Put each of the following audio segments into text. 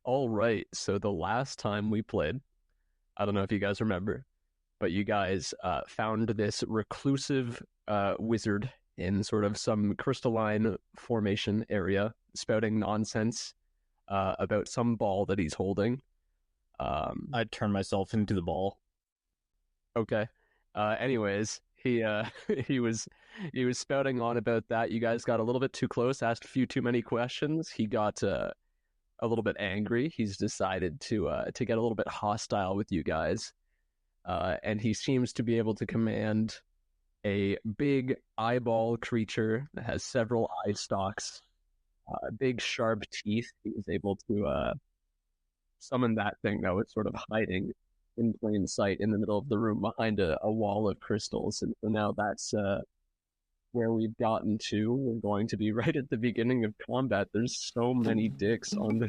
All right. So the last time we played, I don't know if you guys remember, but you guys found this reclusive wizard in sort of some crystalline formation area, spouting nonsense about some ball that he's holding. I'd turn myself into the ball. Okay. Anyways, he he was he was spouting on about that. You guys got a little bit too close, asked a few too many questions. He got a little bit angry. He's decided to get a little bit hostile with you guys, and he seems to be able to command a big eyeball creature that has several eye stalks, big sharp teeth. He was able to summon that thing that was sort of hiding in plain sight in the middle of the room behind a wall of crystals. And so now that's where we've gotten to. We're going to be right at the beginning of combat. There's so many dicks on the.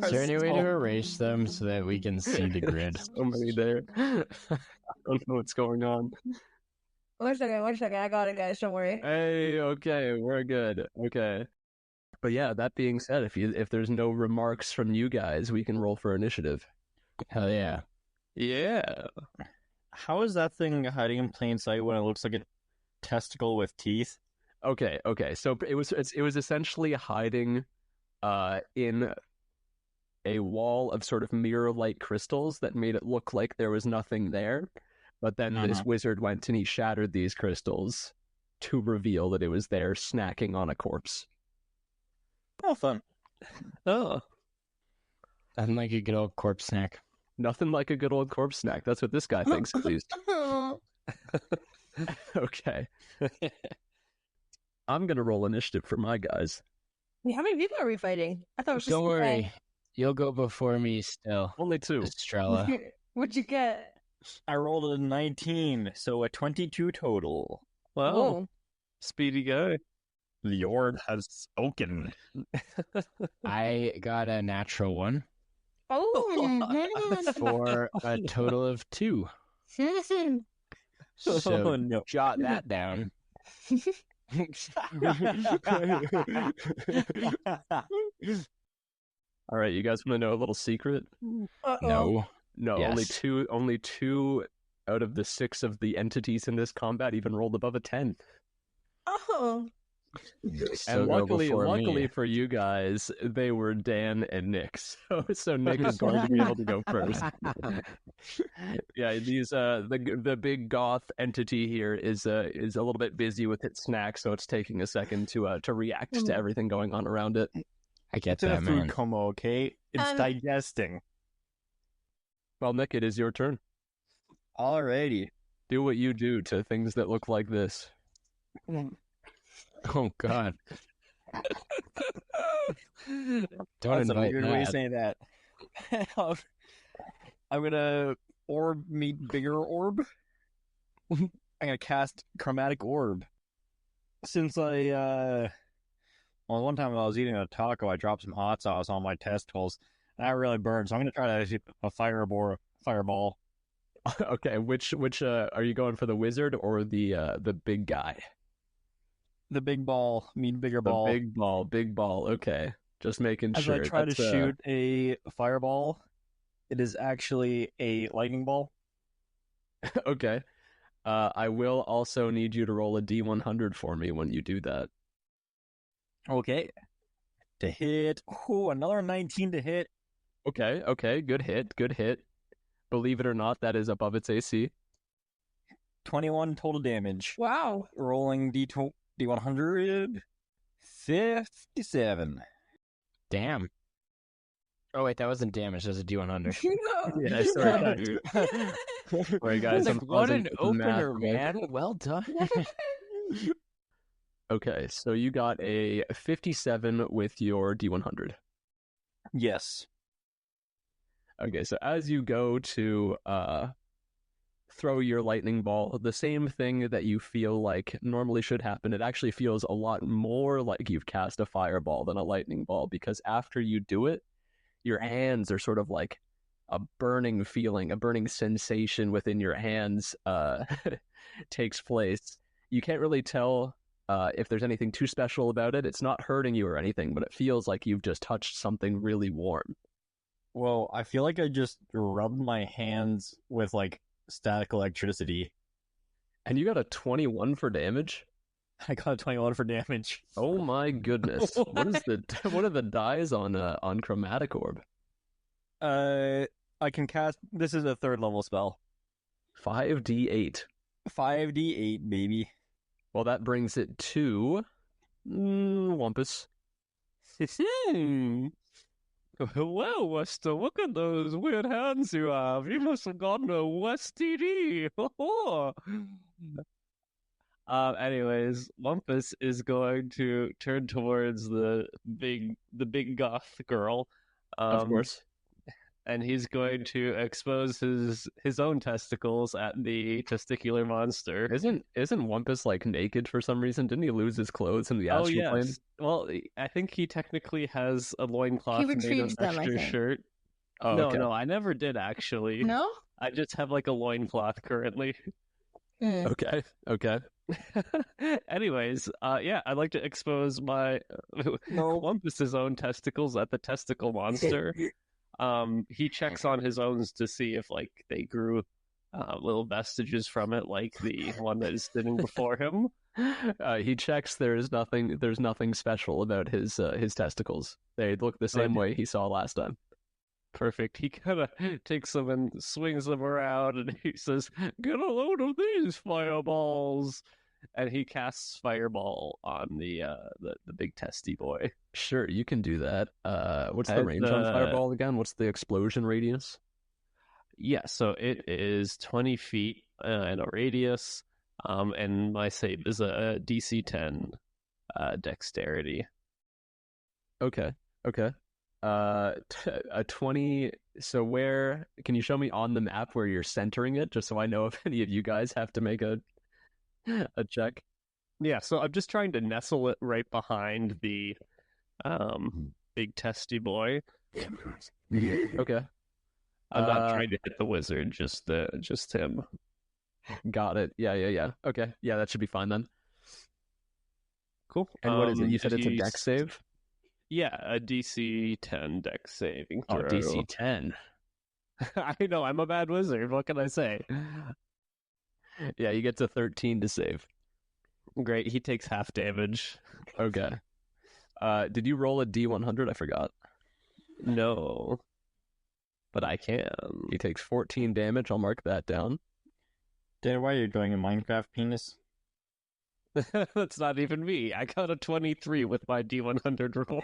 Is there any way to erase them so that we can see the grid? So many there. I don't know what's going on. 1 second, 1 second. I got it, guys. Don't worry. Hey, okay, we're good. Okay. But yeah, that being said, if there's no remarks from you guys, we can roll for initiative. Hell yeah. Yeah. How is that thing hiding in plain sight when it looks like a testicle with teeth? Okay. So it was essentially hiding in a wall of sort of mirror-like crystals that made it look like there was nothing there. But then this wizard went and he shattered these crystals to reveal that it was there snacking on a corpse. Oh, fun. Oh. Nothing like a good old corpse snack. Nothing like a good old corpse snack. That's what this guy thinks, at least. Okay. I'm going to roll initiative for my guys. Wait, how many people are we fighting? I thought it was just Don't worry. You'll go before me still, Only 2. Estrella. What'd you get? I rolled a 19, so a 22 total. Wow. Oh. Speedy guy. The orb has spoken. I got a natural 1 Oh. for a total of 2. So Oh, no. jot that down. All right, you guys want to know a little secret? No. No, Yes. only two out of the 6 of the entities in this combat even rolled above a 10. Oh. So And go luckily before me. for you guys, they were Dan and Nick. So Nick is going to be able to go first. Yeah, these the big goth entity here is a little bit busy with its snack, so it's taking a second to react to everything going on around it. I get It's in a that, food man. coma, okay? It's digesting. Well, Nick, it is your turn. Alrighty. Do what you do to things that look like this. Oh, God. Don't That's a invite weird way of that. saying that. I'm gonna orb meet bigger orb. I'm gonna cast chromatic orb. Since well, one time I was eating a taco, I dropped some hot sauce on my testicles, and that really burned. So I'm gonna try to shoot a fireball. Okay, which are you going for, the wizard or the big guy? The big ball, mean bigger The ball. big ball. Okay, just making As sure. I try to That's, shoot a fireball, it is actually a lightning ball. Okay. I will also need you to roll a D100 for me when you do that. Okay. To hit. Oh, another 19 to hit. Okay. Good hit. Believe it or not, that is above its AC. 21 total damage. Wow. Rolling D100. 57. Damn. Oh, wait, that wasn't damage. That was a D100. Yeah, sorry. Sorry, guys. I'm What pausing an for the math opener, quick. man. Well done. Okay, so you got a 57 with your D100. Yes. Okay, so as you go to throw your lightning ball, the same thing that you feel like normally should happen, it actually feels a lot more like you've cast a fireball than a lightning ball, because after you do it, your hands are sort of like a burning feeling, a burning sensation within your hands takes place. You can't really tell if there's anything too special about it. It's not hurting you or anything, but it feels like you've just touched something really warm. Well, I feel like I just rubbed my hands with like static electricity. And you got a 21 for damage? I got a 21 for damage. Oh my goodness. What is what are the dies on Chromatic Orb? I can cast. This is a 3rd level spell. 5d8. 5d8, baby. Well, that brings it to Wumpus. Well, Wester, look at those weird hands you have. You must have gotten a WestTD. Anyways, Lumpus is going to turn towards the big goth girl. Of course. And he's going to expose his own testicles at the testicular monster. Isn't Wumpus like naked for some reason? Didn't he lose his clothes in the astral plane? Well, I think he technically has a loincloth He made retrieves of them, I extra think. shirt. Oh, No, okay. no, I never did actually. No? I just have like a loincloth currently. Okay. Okay. Anyways, yeah, I'd like to expose my Wumpus's own testicles at the testicle monster. He checks on his own to see if like they grew little vestiges from it, like the one that is sitting before him. He checks. There's nothing special about his testicles. They look the same way he saw last time. Perfect. He kind of takes them and swings them around, and he says, "Get a load of these fireballs!" And he casts fireball on the big testy boy. Sure, you can do that. What's the range on fireball again? What's the explosion radius? Yeah, so it is 20 feet in a radius, and my save is a DC 10 dexterity. Okay. A 20. So where can you show me on the map where you're centering it, just so I know if any of you guys have to make a check? Yeah, so I'm just trying to nestle it right behind the big testy boy. Okay. I'm not trying to hit the wizard, just him. Got it. Yeah. Okay. Yeah, that should be fine then. Cool. And what is it? You said it's a dex save? Yeah, a DC 10 dex saving throw. Oh, DC 10. I know, I'm a bad wizard. What can I say? Yeah, you get to 13 to save. Great, he takes half damage. Okay. Did you roll a D100? I forgot. No. But I can. He takes 14 damage. I'll mark that down. Dan, why are you doing a Minecraft penis? That's not even me. I got a 23 with my D100 roll.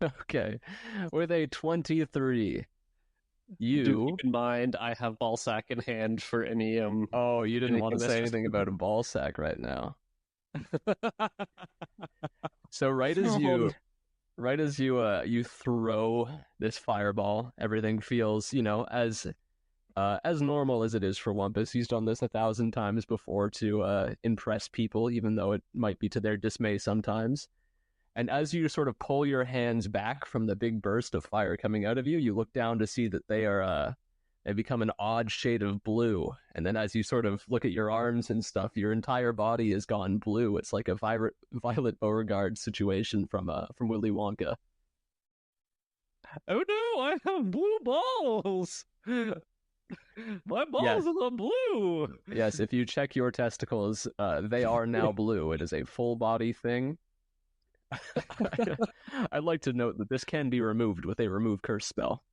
Okay. With a 23. Do keep in mind, I have ball sack in hand for any Oh, you didn't want to say just- anything about a ball sack right now. So right as you throw this fireball, everything feels, as normal as it is for Wumpus. He's done this 1,000 times before to impress people, even though it might be to their dismay sometimes. And as you sort of pull your hands back from the big burst of fire coming out of you, you look down to see that they become an odd shade of blue. And then as you sort of look at your arms and stuff, your entire body has gone blue. It's like a Violet Beauregard situation from Willy Wonka. Oh no, I have blue balls! My balls are blue! Yes, if you check your testicles, they are now blue. It is a full body thing. I'd like to note that this can be removed with a remove curse spell.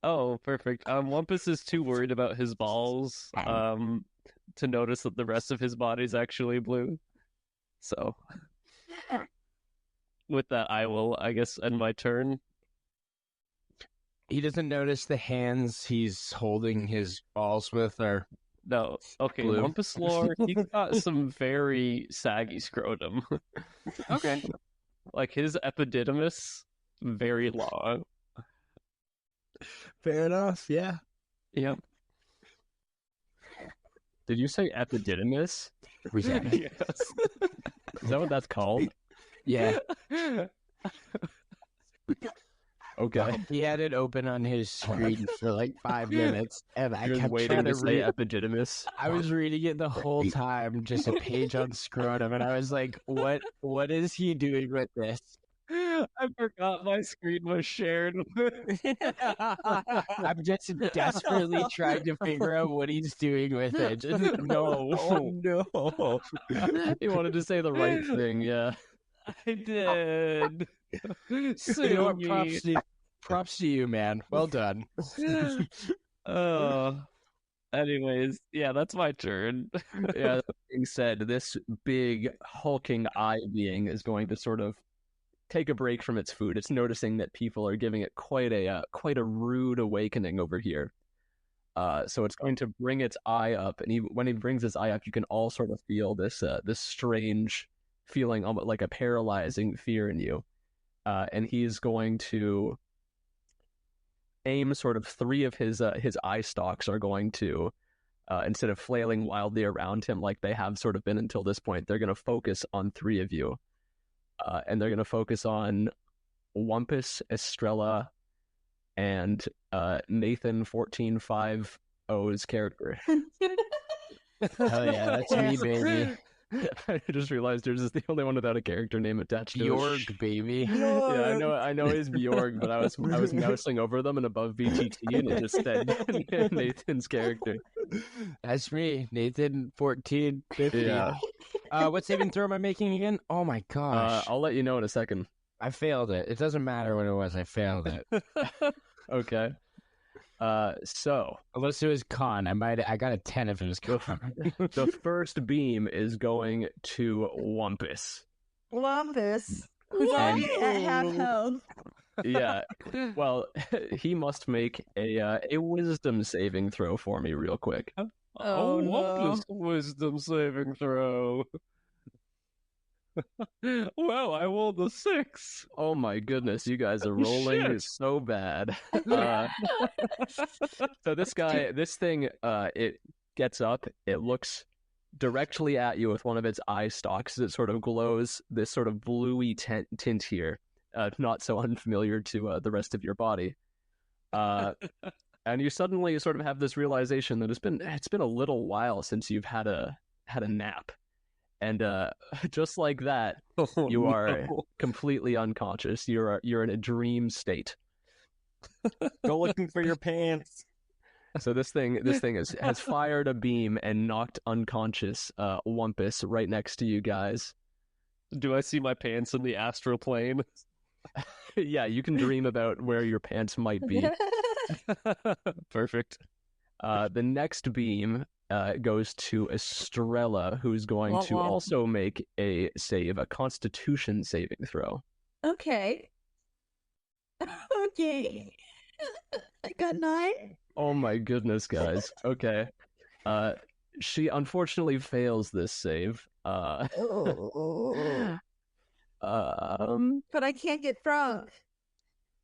Oh, perfect. Wumpus is too worried about his balls to notice that the rest of his body's actually blue. So, with that, I will, I guess, end my turn. He doesn't notice the hands he's holding his balls with are No. Okay, Blue. Wumpus lore, he's got some very saggy scrotum. okay. Like, his epididymis, very long. Fair enough. Yeah. Yep. Did you say epididymis? Yeah. Yes. Is that what that's called? Yeah. Okay. He had it open on his screen for like 5 minutes, and I You're kept waiting trying to to say read. epididymis. I was reading it the whole time, just a page on scrotum, and I was like, "What is he doing with this?" I forgot my screen was shared. I'm just desperately trying to figure out what he's doing with it. Just, no. Oh no! He wanted to say the right thing, yeah. I did. You Sue know what? me. Props to you, man. Well done. Oh. Anyways, yeah, that's my turn. Yeah, that being said, this big hulking eye being is going to sort of take a break from its food. It's noticing that people are giving it quite a rude awakening over here. So it's going to bring its eye up, and when it brings its eye up, you can all sort of feel this strange feeling, almost like a paralyzing fear in you. And he's going to aim sort of three of his eye stalks are going to, instead of flailing wildly around him like they have sort of been until this point, they're going to focus on three of you. And they're going to focus on Wumpus, Estrella, and Nathan 1450's character. Hell yeah, that's me, baby. I just realized yours is the only one without a character name attached to it. Bjorg, baby. Yeah, I know he's Bjorg, but I was mousing over them and above VTT, and it just said Nathan's character. That's me, Nathan 1450. Yeah. What saving throw am I making again? Oh my gosh. I'll let you know in a second. I failed it. It doesn't matter what it was. I failed it. Okay. So Unless it was con. I got a 10 if it was con. the first beam is going to Wumpus. Lumpus. Who's already at half health. Yeah. Well, he must make a wisdom saving throw for me real quick. Oh, no. What is wisdom saving throw? Well, I rolled a 6. Oh my goodness, you guys are rolling Shit. so bad. So this thing, it gets up, it looks directly at you with one of its eye stalks as it sort of glows this sort of bluey tint here, not so unfamiliar to the rest of your body. And you suddenly sort of have this realization that it's been a little while since you've had a nap. And just like that, you are completely unconscious. You're in a dream state. Go looking for your pants. So this thing has fired a beam and knocked unconscious Wumpus right next to you guys. Do I see my pants in the astral plane? Yeah, you can dream about where your pants might be. Perfect. The next beam goes to Estrella, who's going to also make a Constitution saving throw. Okay. Okay. I got 9. Oh my goodness, guys. Okay. She unfortunately fails this save. But I can't get drunk.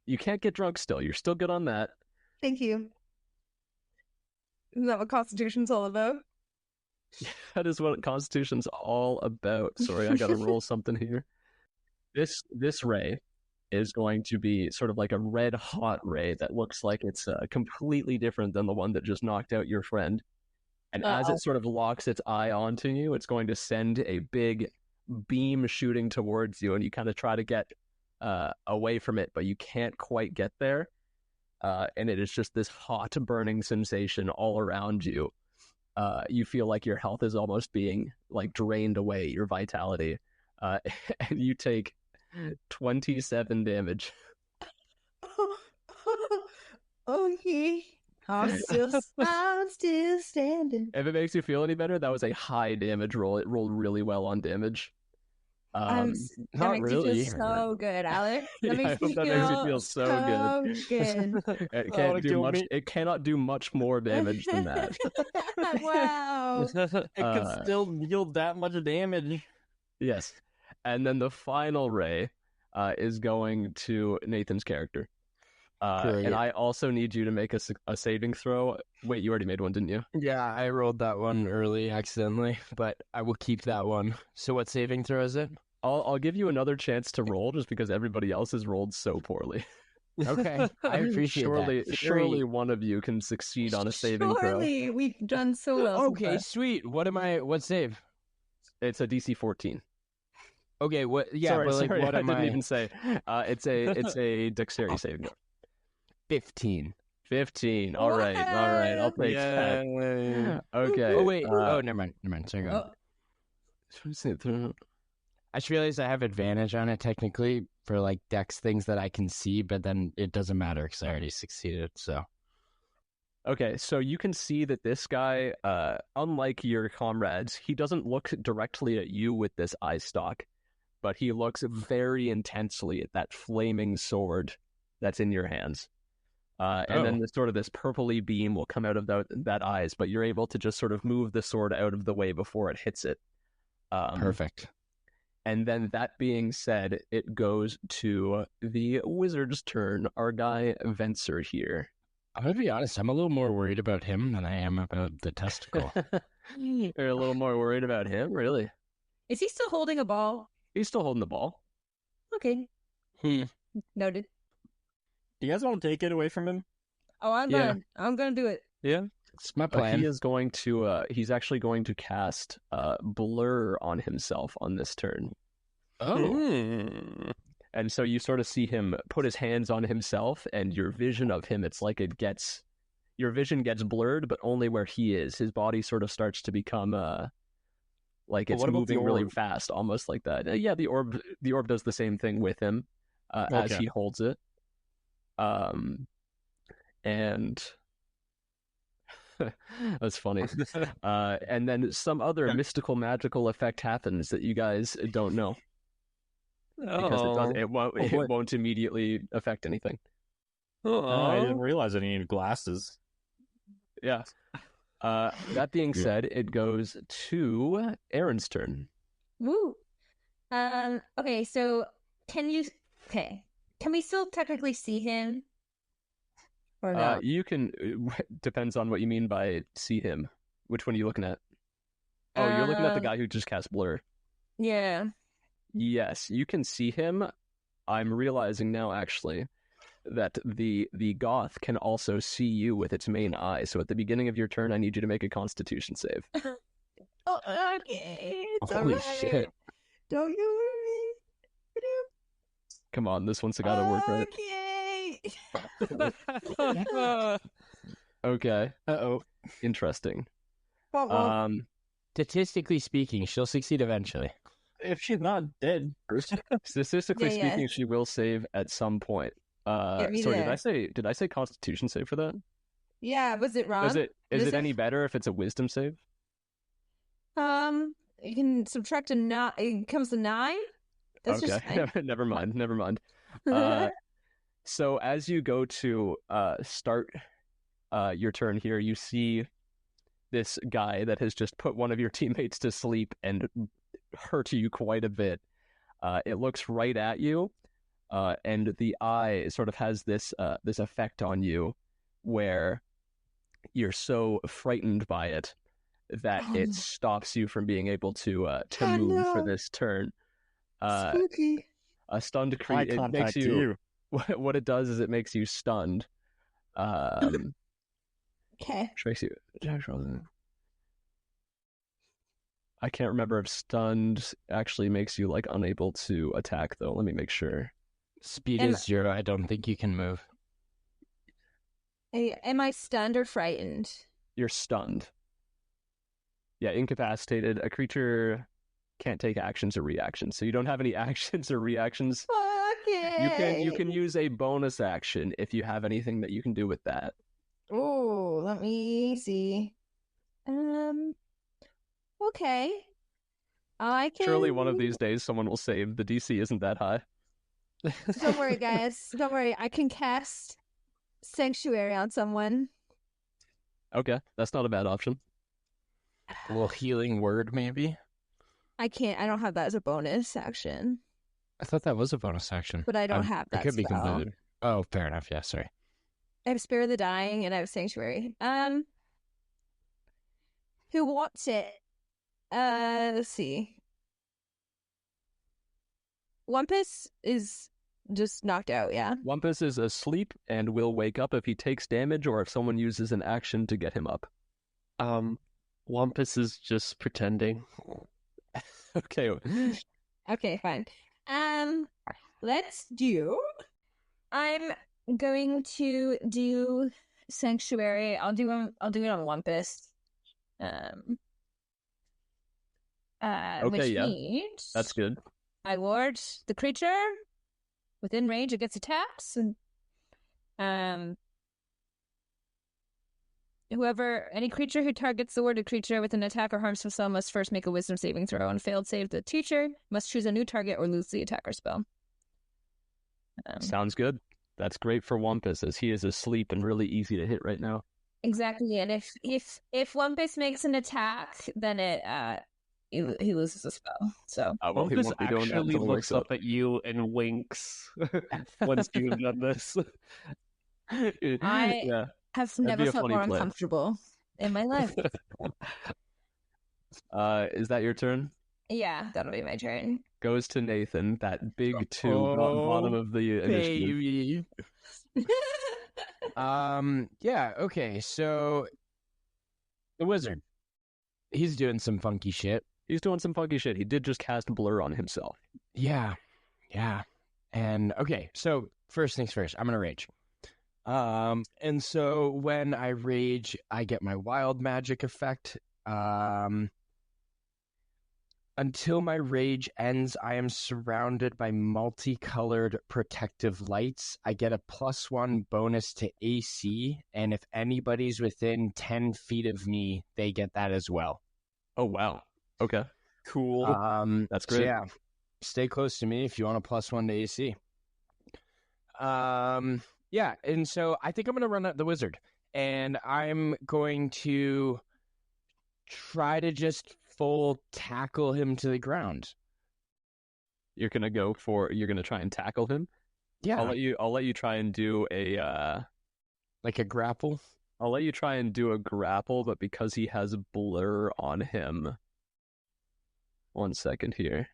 You can't get drunk still. You're still good on that. Thank you. Isn't that what Constitution's all about? That is what Constitution's all about. Sorry, I gotta roll something here. This ray is going to be sort of like a red hot ray that looks like it's completely different than the one that just knocked out your friend. And as it sort of locks its eye onto you, it's going to send a big beam shooting towards you, and you kind of try to get away from it, but you can't quite get there. And it is just this hot burning sensation all around you. You feel like your health is almost being like drained away, your vitality. And you take 27 damage. Okay. I'm still standing. If it makes you feel any better, that was a high damage roll. It rolled really well on damage. That Not makes really. me feel so good, Alex. Yeah, I hope that makes you feel so good. It can't do much. It cannot do much more damage than that. Wow. It can still deal that much damage. Yes. And then the final ray is going to Nathan's character. Great. And I also need you to make a saving throw. Wait, you already made one, didn't you? Yeah, I rolled that one early accidentally, but I will keep that one. So what saving throw is it? I'll give you another chance to roll just because everybody else has rolled so poorly. Okay, I appreciate that. Surely one of you can succeed on a saving throw. Surely we've done so well. so Okay, far. sweet. What save? It's a DC 14. Okay, what? Yeah, Sorry, but like, sorry, what I am didn't I? even say. It's a dexterity saving throw. 15. 15. All right. I'll take that. Okay. Oh wait. Never mind. Sorry, go on. Oh. I just realized I have advantage on it technically for like dex things that I can see, but then it doesn't matter because I already succeeded. So Okay, so you can see that this guy, unlike your comrades, he doesn't look directly at you with this eye stalk, but he looks very intensely at that flaming sword that's in your hands. And then this purpley beam will come out of that eyes, but you're able to just sort of move the sword out of the way before it hits it. perfect. And then that being said, it goes to the wizard's turn. Our guy Venser here. I'm gonna be honest. I'm a little more worried about him than I am about the testicle. You're a little more worried about him, really? Is he still holding a ball? He's still holding the ball. Okay. Noted. Do you guys want to take it away from him? Oh, I'm Yeah. done. I'm gonna do it. Yeah. It's my plan. He is going to. He's actually going to cast blur on himself on this turn, and so you sort of see him put his hands on himself, and your vision of him. It's like your vision gets blurred, but only where he is. His body sort of starts to become like it's what about the moving really orb? fast, almost like that. Yeah, the orb does the same thing with him as Okay. he holds it. And that's funny. And then some other mystical magical effect happens that you guys don't know because it won't immediately affect anything. I didn't realize I needed glasses. Yeah. That being said, it goes to Aaron's turn. Woo. Okay, so can we still technically see him? Or not? You can. Depends on what you mean by see him. Which one are you looking at? Oh, you're looking at the guy who just cast blur. Yeah. Yes, you can see him. I'm realizing now, actually, that the goth can also see you with its main eye. So at the beginning of your turn, I need you to make a Constitution save. Oh, okay. It's Holy alright. shit. Don't you worry. Come on, this one's got to work right. Okay. Okay, Uh-oh. interesting. Well, Statistically speaking, she'll succeed eventually. If she's not dead first. Statistically Yeah, speaking, she will save at some point. me Sorry, there. did I say Constitution save for that? yeah, was it wrong? Is it Is it- any better if it's a Wisdom save? You can subtract a 9. It comes to 9. That's just Okay, never mind. So as you go to start your turn here, you see this guy that has just put one of your teammates to sleep and hurt you quite a bit. It looks right at you, and the eye sort of has this effect on you where you're so frightened by it that it stops you from being able to move for this turn. spooky. A stunned Eye creature. It makes contact to you. what it does is it makes you stunned. Okay. Which makes you. I can't remember if stunned actually makes you like unable to attack though. Let me make sure. Speed Am- is 0. I don't think you can move. Am I stunned or frightened? You're stunned. Yeah, incapacitated. A creature can't take actions or reactions, so you don't have any actions or reactions. Okay. You can use a bonus action if you have anything that you can do with that. Oh, let me see. Okay. I can. Surely one of these days someone will save. The DC isn't that high. Don't worry, guys. Don't worry. I can cast Sanctuary on someone. Okay, that's not a bad option. A little healing word, maybe? I can't. I don't have that as a bonus action, I thought that was a bonus action. but I don't have I that could be spell. completely. Oh, fair enough. Yeah, sorry. I have Spare the Dying, and I have Sanctuary. Who wants it? Let's see. Wampus is just knocked out, yeah? Wumpus is asleep and will wake up if he takes damage or if someone uses an action to get him up. Wampus is just pretending. Okay. Okay, fine. Let's do. I'm going to do Sanctuary. I'll do it on Wampus. Which yeah. means That's good. I ward the creature within range against attacks, and any creature who targets the warded creature with an attack or harmful spell must first make a Wisdom saving throw. On failed save, the teacher must choose a new target or lose the attacker spell. Sounds good. That's great for Wumpus, as he is asleep and really easy to hit right now. Exactly, and if Wampus makes an attack, then he loses a spell. So well, he Wampus won't be doing that actually until he looks wakes up at you and winks once you've done this. I have never felt more uncomfortable in my life. Is that your turn? Yeah, that'll be my turn. Goes to Nathan, that big 2 bottom of the initiative. Baby. Yeah, okay, so the wizard. He's doing some funky shit. He's doing some funky shit. He did just cast Blur on himself. Yeah. And okay, so first things first, I'm gonna rage. And so when I rage, I get my wild magic effect. Until my rage ends, I am surrounded by multicolored protective lights. I get a +1 bonus to AC, and if anybody's within 10 feet of me, they get that as well. Oh, wow. Okay. Cool. That's great. So yeah, stay close to me if you want a +1 to AC. Yeah, and so I think I'm going to run out the wizard, and I'm going to try to just full tackle him to the ground. You're gonna try and tackle him? Yeah. I'll let you try and do a like a grapple. I'll let you try and do a grapple, but because he has Blur on him. 1 second here.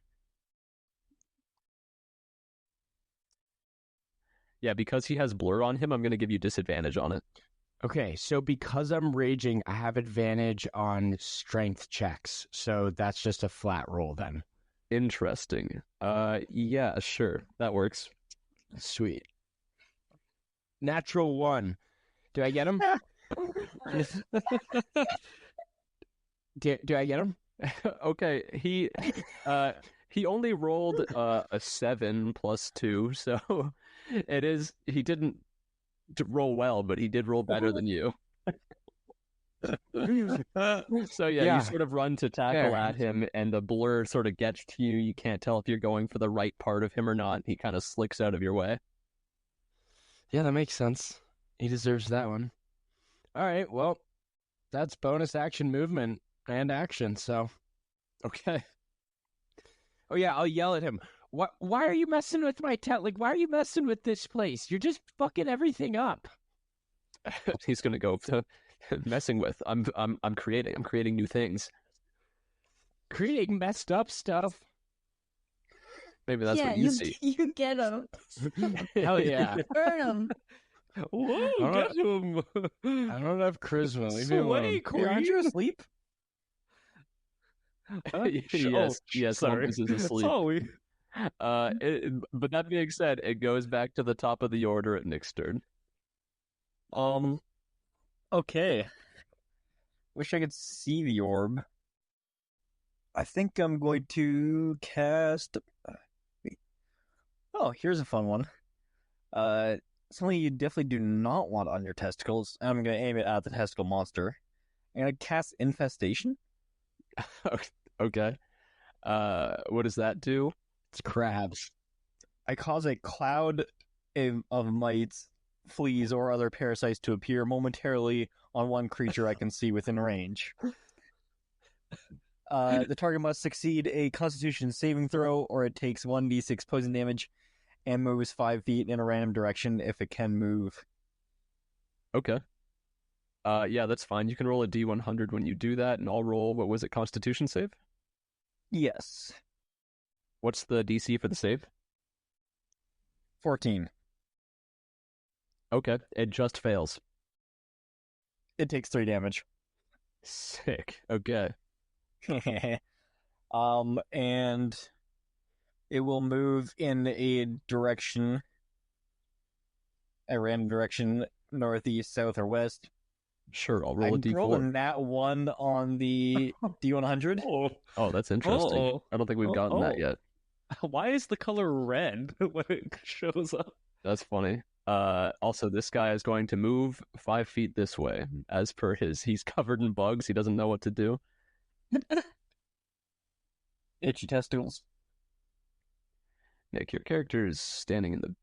Yeah, because he has Blur on him, I'm gonna give you disadvantage on it. Okay, so because I'm raging, I have advantage on strength checks. So that's just a flat roll then. Interesting. Yeah, sure. That works. Sweet. Natural 1. Do I get him? Do I get him? Okay, he only rolled a 7 + 2, so he didn't roll well, but he did roll better than you. So you sort of run to tackle at him, and the Blur sort of gets to you. You can't tell if you're going for the right part of him or not. He kind of slicks out of your way. Yeah, that makes sense. He deserves that one. All right, well, that's bonus action movement and action, so. Okay. Oh yeah, I'll yell at him. Why are you messing with my tent? Like, why are you messing with this place? You're just fucking everything up. He's gonna go to messing with. I'm creating new things. Creating messed up stuff. Maybe that's what you see. You get him. Hell yeah. Burn him. Whoa, get him. I don't have charisma. Leave me alone. Aren't you asleep? Yes, sorry. Lumpus is asleep. Sorry. But that being said, it goes back to the top of the order at Nick's turn. Okay. Wish I could see the orb. I think I'm going to cast. Oh, here's a fun one. Something you definitely do not want on your testicles. I'm going to aim it at the testicle monster. I'm going to cast Infestation. Okay. What does that do? It's crabs. I cause a cloud of mites, fleas, or other parasites to appear momentarily on one creature I can see within range. The target must succeed a Constitution saving throw, or it takes 1d6 poison damage. and moves 5 feet in a random direction if it can move. Okay. Yeah, that's fine. You can roll a D100 when you do that, and I'll roll, what was it, Constitution save? Yes. What's the DC for the save? 14. Okay, it just fails. It takes 3 damage. Sick. Okay. And it will move in a random direction, northeast, south, or west. Sure, I'll roll a I D4. rolled a nat 1 on the D100. Oh, that's interesting. Oh. I don't think we've gotten that yet. Why is the color red when it shows up? That's funny. Also, this guy is going to move 5 feet this way. As per he's covered in bugs. He doesn't know what to do. Itchy testicles. Nick, your character is standing in the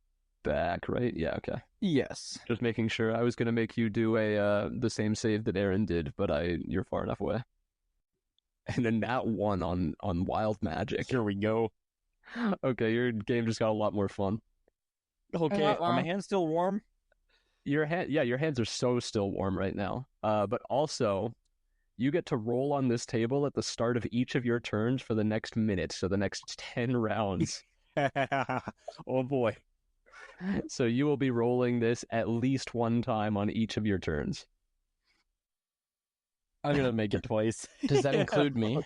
back, right? Yeah, okay. Yes. Just making sure. I was going to make you do the same save that Aaron did, but you're far enough away. And then that one on wild magic. Here we go. Okay, your game just got a lot more fun. Okay, are my hands still warm? Your hands are so still warm right now. But also, you get to roll on this table at the start of each of your turns for the next minute, so the next 10 rounds. Oh boy. So you will be rolling this at least one time on each of your turns. I'm gonna make it twice. Does that include me?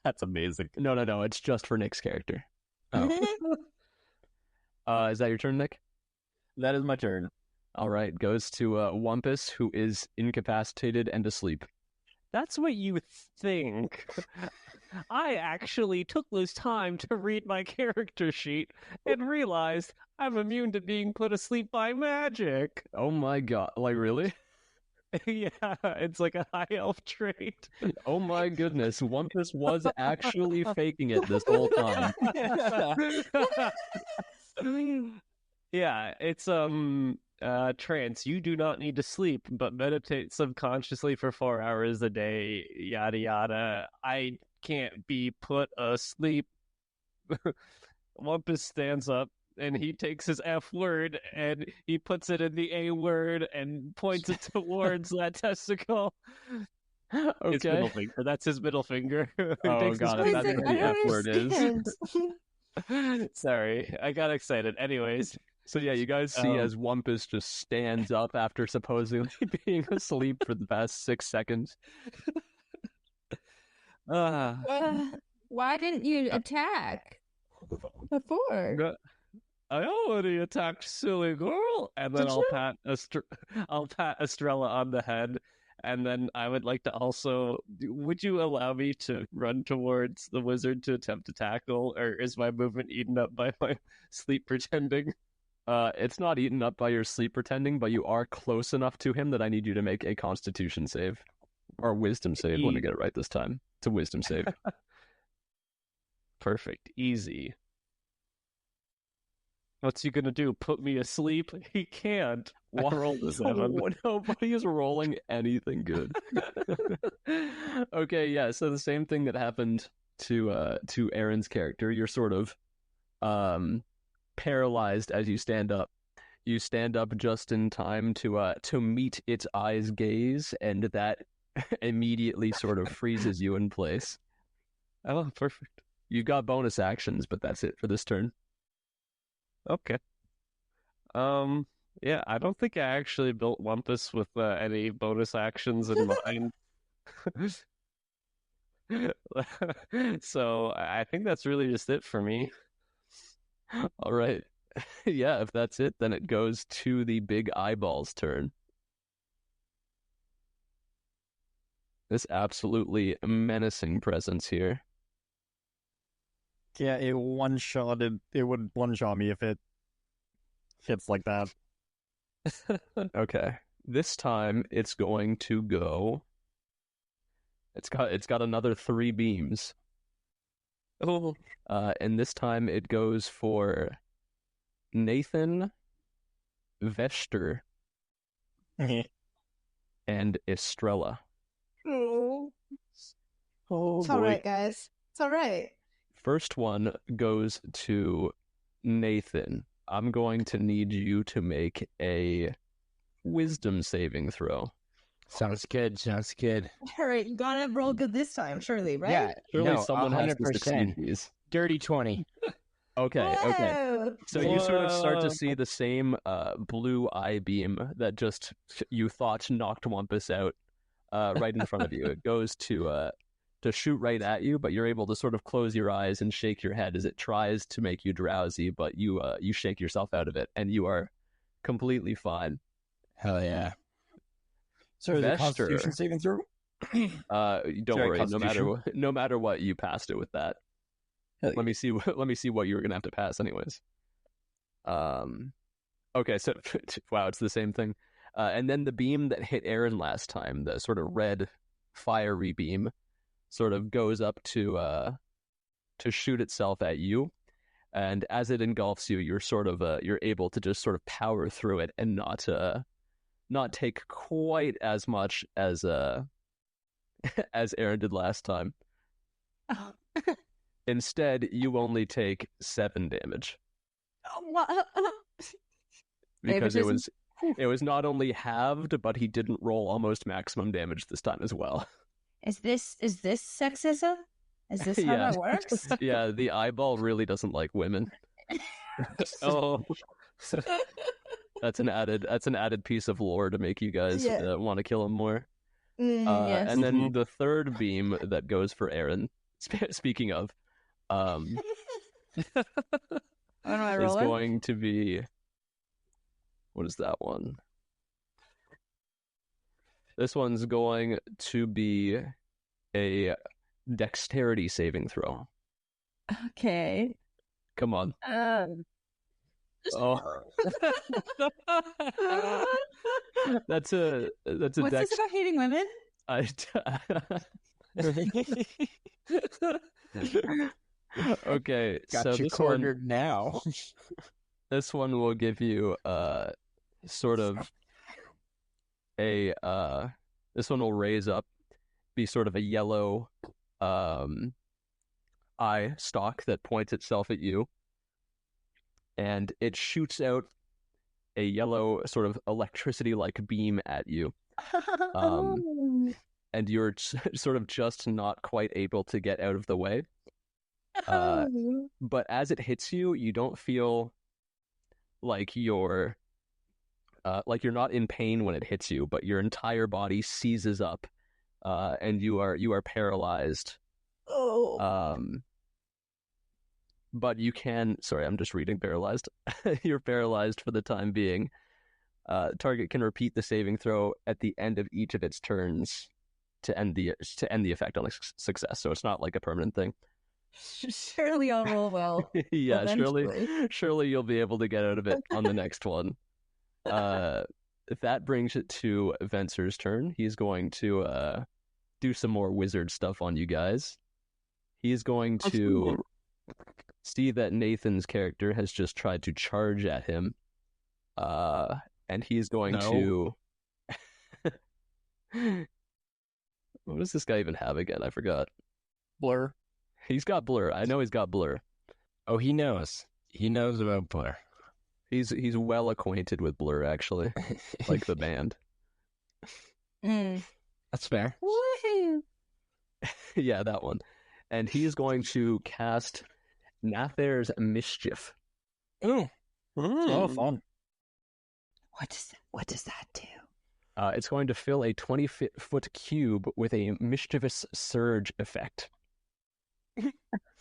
That's amazing. No, it's just for Nick's character. Is that your turn, Nick? That is my turn. All right, goes to Wumpus, who is incapacitated and asleep. That's what you think. I actually took this time to read my character sheet and realized I'm immune to being put asleep by magic. Oh my god, like really? Yeah, it's like a high elf trait. Oh my goodness, Wumpus was actually faking it this whole time. Yeah, it's trance. You do not need to sleep, but meditate subconsciously for 4 hours a day, yada yada. I can't be put asleep. Wumpus stands up and he takes his F word and he puts it in the A word and points it towards that testicle. His Okay. middle finger. That's his middle finger. He Oh takes his god, if He's that's like, what I the F don't word is. understand. Sorry, I got excited. Anyways, So yeah, you guys see as Wumpus just stands up after supposedly being asleep for the past 6 seconds. Why didn't you attack before? I already attacked silly girl, and then Did I'll you? I'll pat Estrella on the head, and then I would like to also. Would you allow me to run towards the wizard to attempt to tackle, or is my movement eaten up by my sleep pretending? It's not eaten up by your sleep pretending, but you are close enough to him that I need you to make a Constitution save or Wisdom save. Let me get it right this time. It's a Wisdom save. Perfect, easy. What's he gonna do? Put me asleep? He can't. I rolled a 7. Nobody is rolling anything good. Okay, yeah. So the same thing that happened to Aaron's character. You're sort of paralyzed as you stand up. You stand up just in time to meet its eyes gaze, and that immediately sort of freezes you in place. Oh, perfect. You've got bonus actions, but that's it for this turn. Okay. Yeah, I don't think I actually built Wumpus with any bonus actions in mind. So I think that's really just it for me. All right. Yeah, if that's it, then it goes to the big eyeballs turn. This absolutely menacing presence here. Yeah, it would one-shot me if it hits like that. Okay. This time it's going to go. It's got another 3 beams. Oh, And this time it goes for Nathan, Vester, and Estrella. Oh, oh it's all boy. right, guys. It's all right. First one goes to Nathan, I'm going to need you to make a wisdom saving throw. Sounds good. All right, you gotta roll good this time, surely, right? Yeah, Surely no, someone has to succeed 100%. these. Dirty 20. Okay. Whoa. So you sort of start to see the same blue eye beam that just you thought knocked Wampus out right in front of you. It goes to shoot right at you, but you're able to sort of close your eyes and shake your head as it tries to make you drowsy, but you shake yourself out of it, and you are completely fine. Hell yeah. So is it Vester. Constitution saving throw? Don't Sorry, worry. Constitution. No matter what, you passed it with that. Hell yeah. Let me see what you were gonna have to pass, anyways. Okay, so wow, it's the same thing. And then the beam that hit Aaron last time, the sort of red fiery beam, sort of goes up to shoot itself at you. And as it engulfs you, you're sort of you're able to just sort of power through it and not take quite as much as as Aaron did last time. Oh. Instead, you only take 7 damage What? because it was not only halved, but he didn't roll almost maximum damage this time as well. Is this sexism? Is this how Yeah. that works? Yeah, the eyeball really doesn't like women. Oh, That's an added piece of lore to make you guys want to kill him more. Yes. And then the third beam that goes for Aaron. Speaking of, When am I is rolling? going to be, what is that one? This one's going to be a dexterity saving throw. Okay. Come on. Oh, that's a What's dex. this about hating women? Okay, Got so you cornered now. this one will give you sort of a this one will raise up, be sort of a yellow eye stalk that points itself at you, and it shoots out a yellow sort of electricity-like beam at you, and you're sort of just not quite able to get out of the way. But as it hits you, you don't feel like you're not in pain when it hits you, but your entire body seizes up, and you are paralyzed. But you can. Sorry, I'm just reading paralyzed. You're paralyzed for the time being. Target can repeat the saving throw at the end of each of its turns to end the effect on a success. So it's not like a permanent thing. Surely I'll roll well. Yeah, eventually. surely you'll be able to get out of it on the next one. If that brings it to Venser's turn, he's going to do some more wizard stuff on you guys. He's going to see that Nathan's character has just tried to charge at him, and he's going to... What does this guy even have again? I forgot. Blur. He's got blur. I know he's got blur. Oh, he knows. He knows about Blur. He's well acquainted with Blur, actually, like the band. That's fair. Woohoo! Yeah, that one. And he's going to cast Nather's Mischief. Ooh. Oh, fun. What does that do? It's going to fill a 20-foot cube with a mischievous surge effect.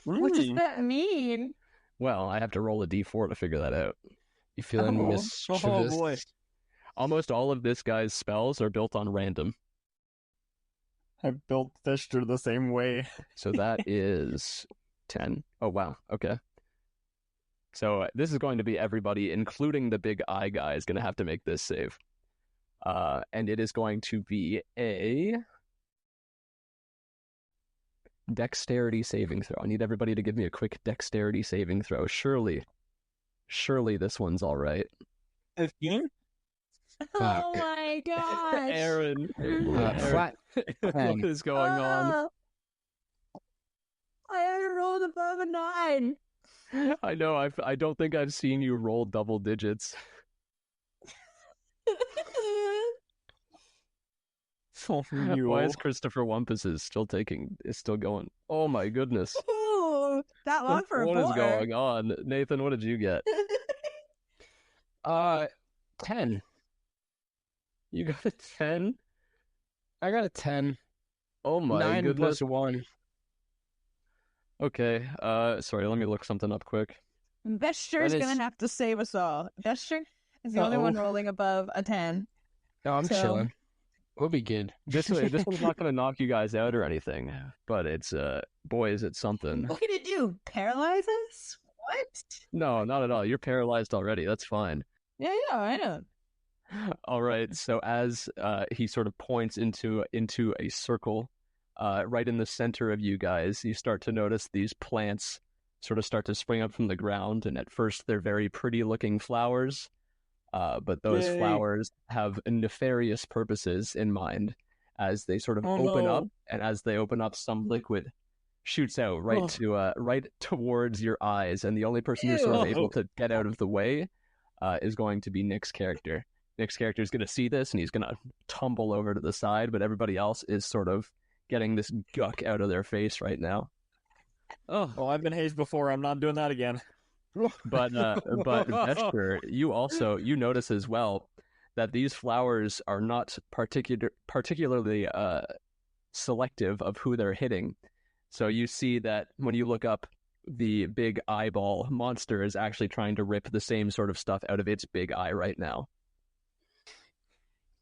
What does that mean? Well, I have to roll a d4 to figure that out. You feeling Oh. mischievous? Oh, boy. Almost all of this guy's spells are built on random. I built Thester the same way. So that is 10. Oh, wow. Okay. So this is going to be everybody, including the big eye guy, is going to have to make this save. And it is going to be a dexterity saving throw. I need everybody to give me a quick dexterity saving throw. Surely this one's all right. 15? Oh my gosh! Aaron, Flat. what is going on? I rolled above a 9. I know. I don't think I've seen you roll double digits. Why is Christopher Wumpus is still going? Oh my goodness. Ooh, that long for a What is four. going on? Nathan, what did you get? 10. You got a 10? I got a 10. Oh my 9 goodness. plus 1. Okay. Sorry, let me look something up quick. Vesture's That is- gonna have to save us all. Vesture is the only Uh-oh. one rolling above a 10. No, I'm So- chilling. We'll be good. This one's not gonna knock you guys out or anything, but it's boy, is it something. What can it do? Paralyze us? What? No, not at all. You're paralyzed already. That's fine. Yeah, I know. All right. So as he sort of points into a circle, right in the center of you guys, you start to notice these plants sort of start to spring up from the ground, and at first they're very pretty looking flowers, but those Yay. flowers have nefarious purposes in mind as they sort of open up, and as they open up, some liquid shoots out right towards your eyes, and the only person who's sort of able to get out of the way is going to be Nick's character. Nick's character is going to see this, and he's going to tumble over to the side, but everybody else is sort of getting this guck out of their face right now. Oh, Well, I've been hazed before. I'm not doing that again. But Vesper, you notice as well that these flowers are not particularly selective of who they're hitting. So you see that when you look up, the big eyeball monster is actually trying to rip the same sort of stuff out of its big eye right now.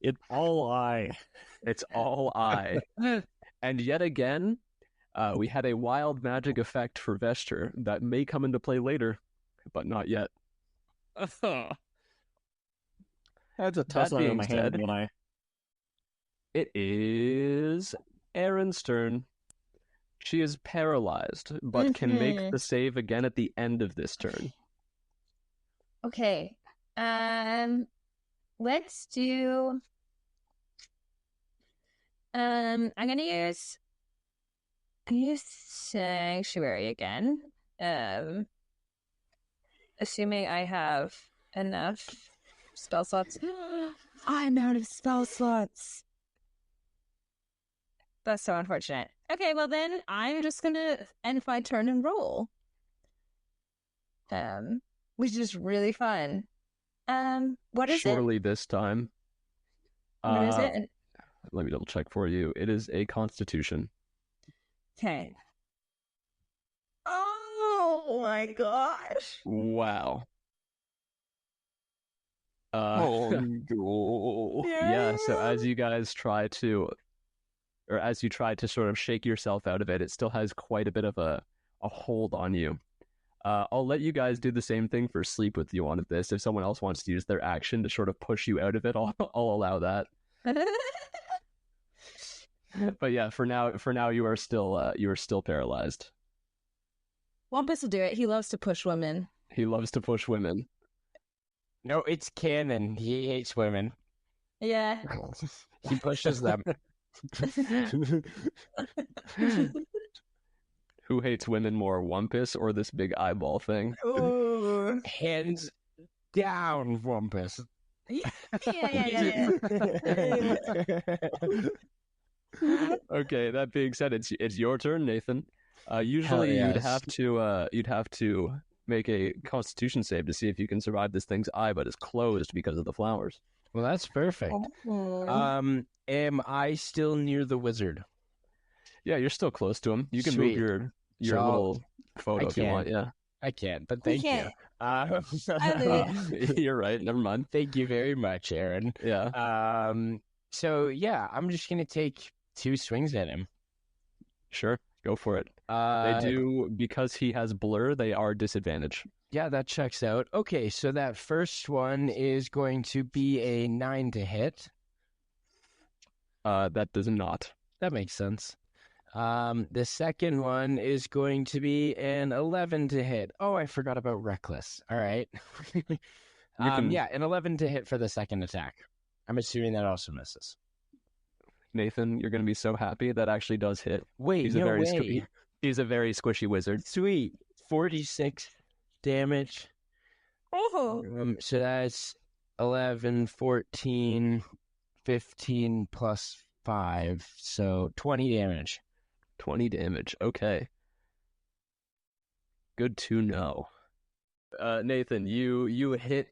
It's all I. It's all eye. And yet again, we had a wild magic effect for Vesture that may come into play later, but not yet. That's a toss That on being my hand said- when I. It is Erin's turn. She is paralyzed, but can make the save again at the end of this turn. Okay. Let's do. I'm gonna use Sanctuary again. Assuming I have enough spell slots. I'm out of spell slots. That's so unfortunate. Okay, well then I'm just gonna end my turn and roll. Which is really fun. What is Surely this time. it? What is it? Let me double check for you. It is a Constitution. Okay. Oh my gosh. Wow. no. Yeah, so as you try to sort of shake yourself out of it, it still has quite a bit of a hold on you. I'll let you guys do the same thing for sleep with you on this. If someone else wants to use their action to sort of push you out of it, I'll allow that. But yeah, for now you are still paralyzed. Wampus will do it. He loves to push women. He loves to push women. No, it's canon. He hates women. Yeah. He pushes them. Who hates women more, Wumpus or this big eyeball thing? Ooh. Hands down, Wumpus. Yeah. Okay, that being said, it's your turn, Nathan. Usually Hell you'd yes. have to make a Constitution save to see if you can survive this thing's eye, but it's closed because of the flowers. Well, that's perfect. Am I still near the wizard? Yeah, you're still close to him. You can Sweet. move your So, little photo I if you want. can't. Yeah, I can't, but We thank can't. you. you're right. Never mind. Thank you very much, Aaron. Yeah, So yeah, I'm just gonna take 2 swings at him. sure. Go for it. They do, because he has blur, they are disadvantaged. Yeah, that checks out. Okay, so that first one is going to be a 9 to hit. That does not. That makes sense. The second one is going to be an 11 to hit. Oh, I forgot about reckless. All right. Yeah, an 11 to hit for the second attack. I'm assuming that also misses. Nathan, you're going to be so happy that actually does hit. Wait, He's no a very way. he's a very squishy wizard. Sweet. 46 damage. Oh. So that's 11, 14, 15 plus 5. So 20 damage. 20 damage. Okay. Good to know. Nathan, you hit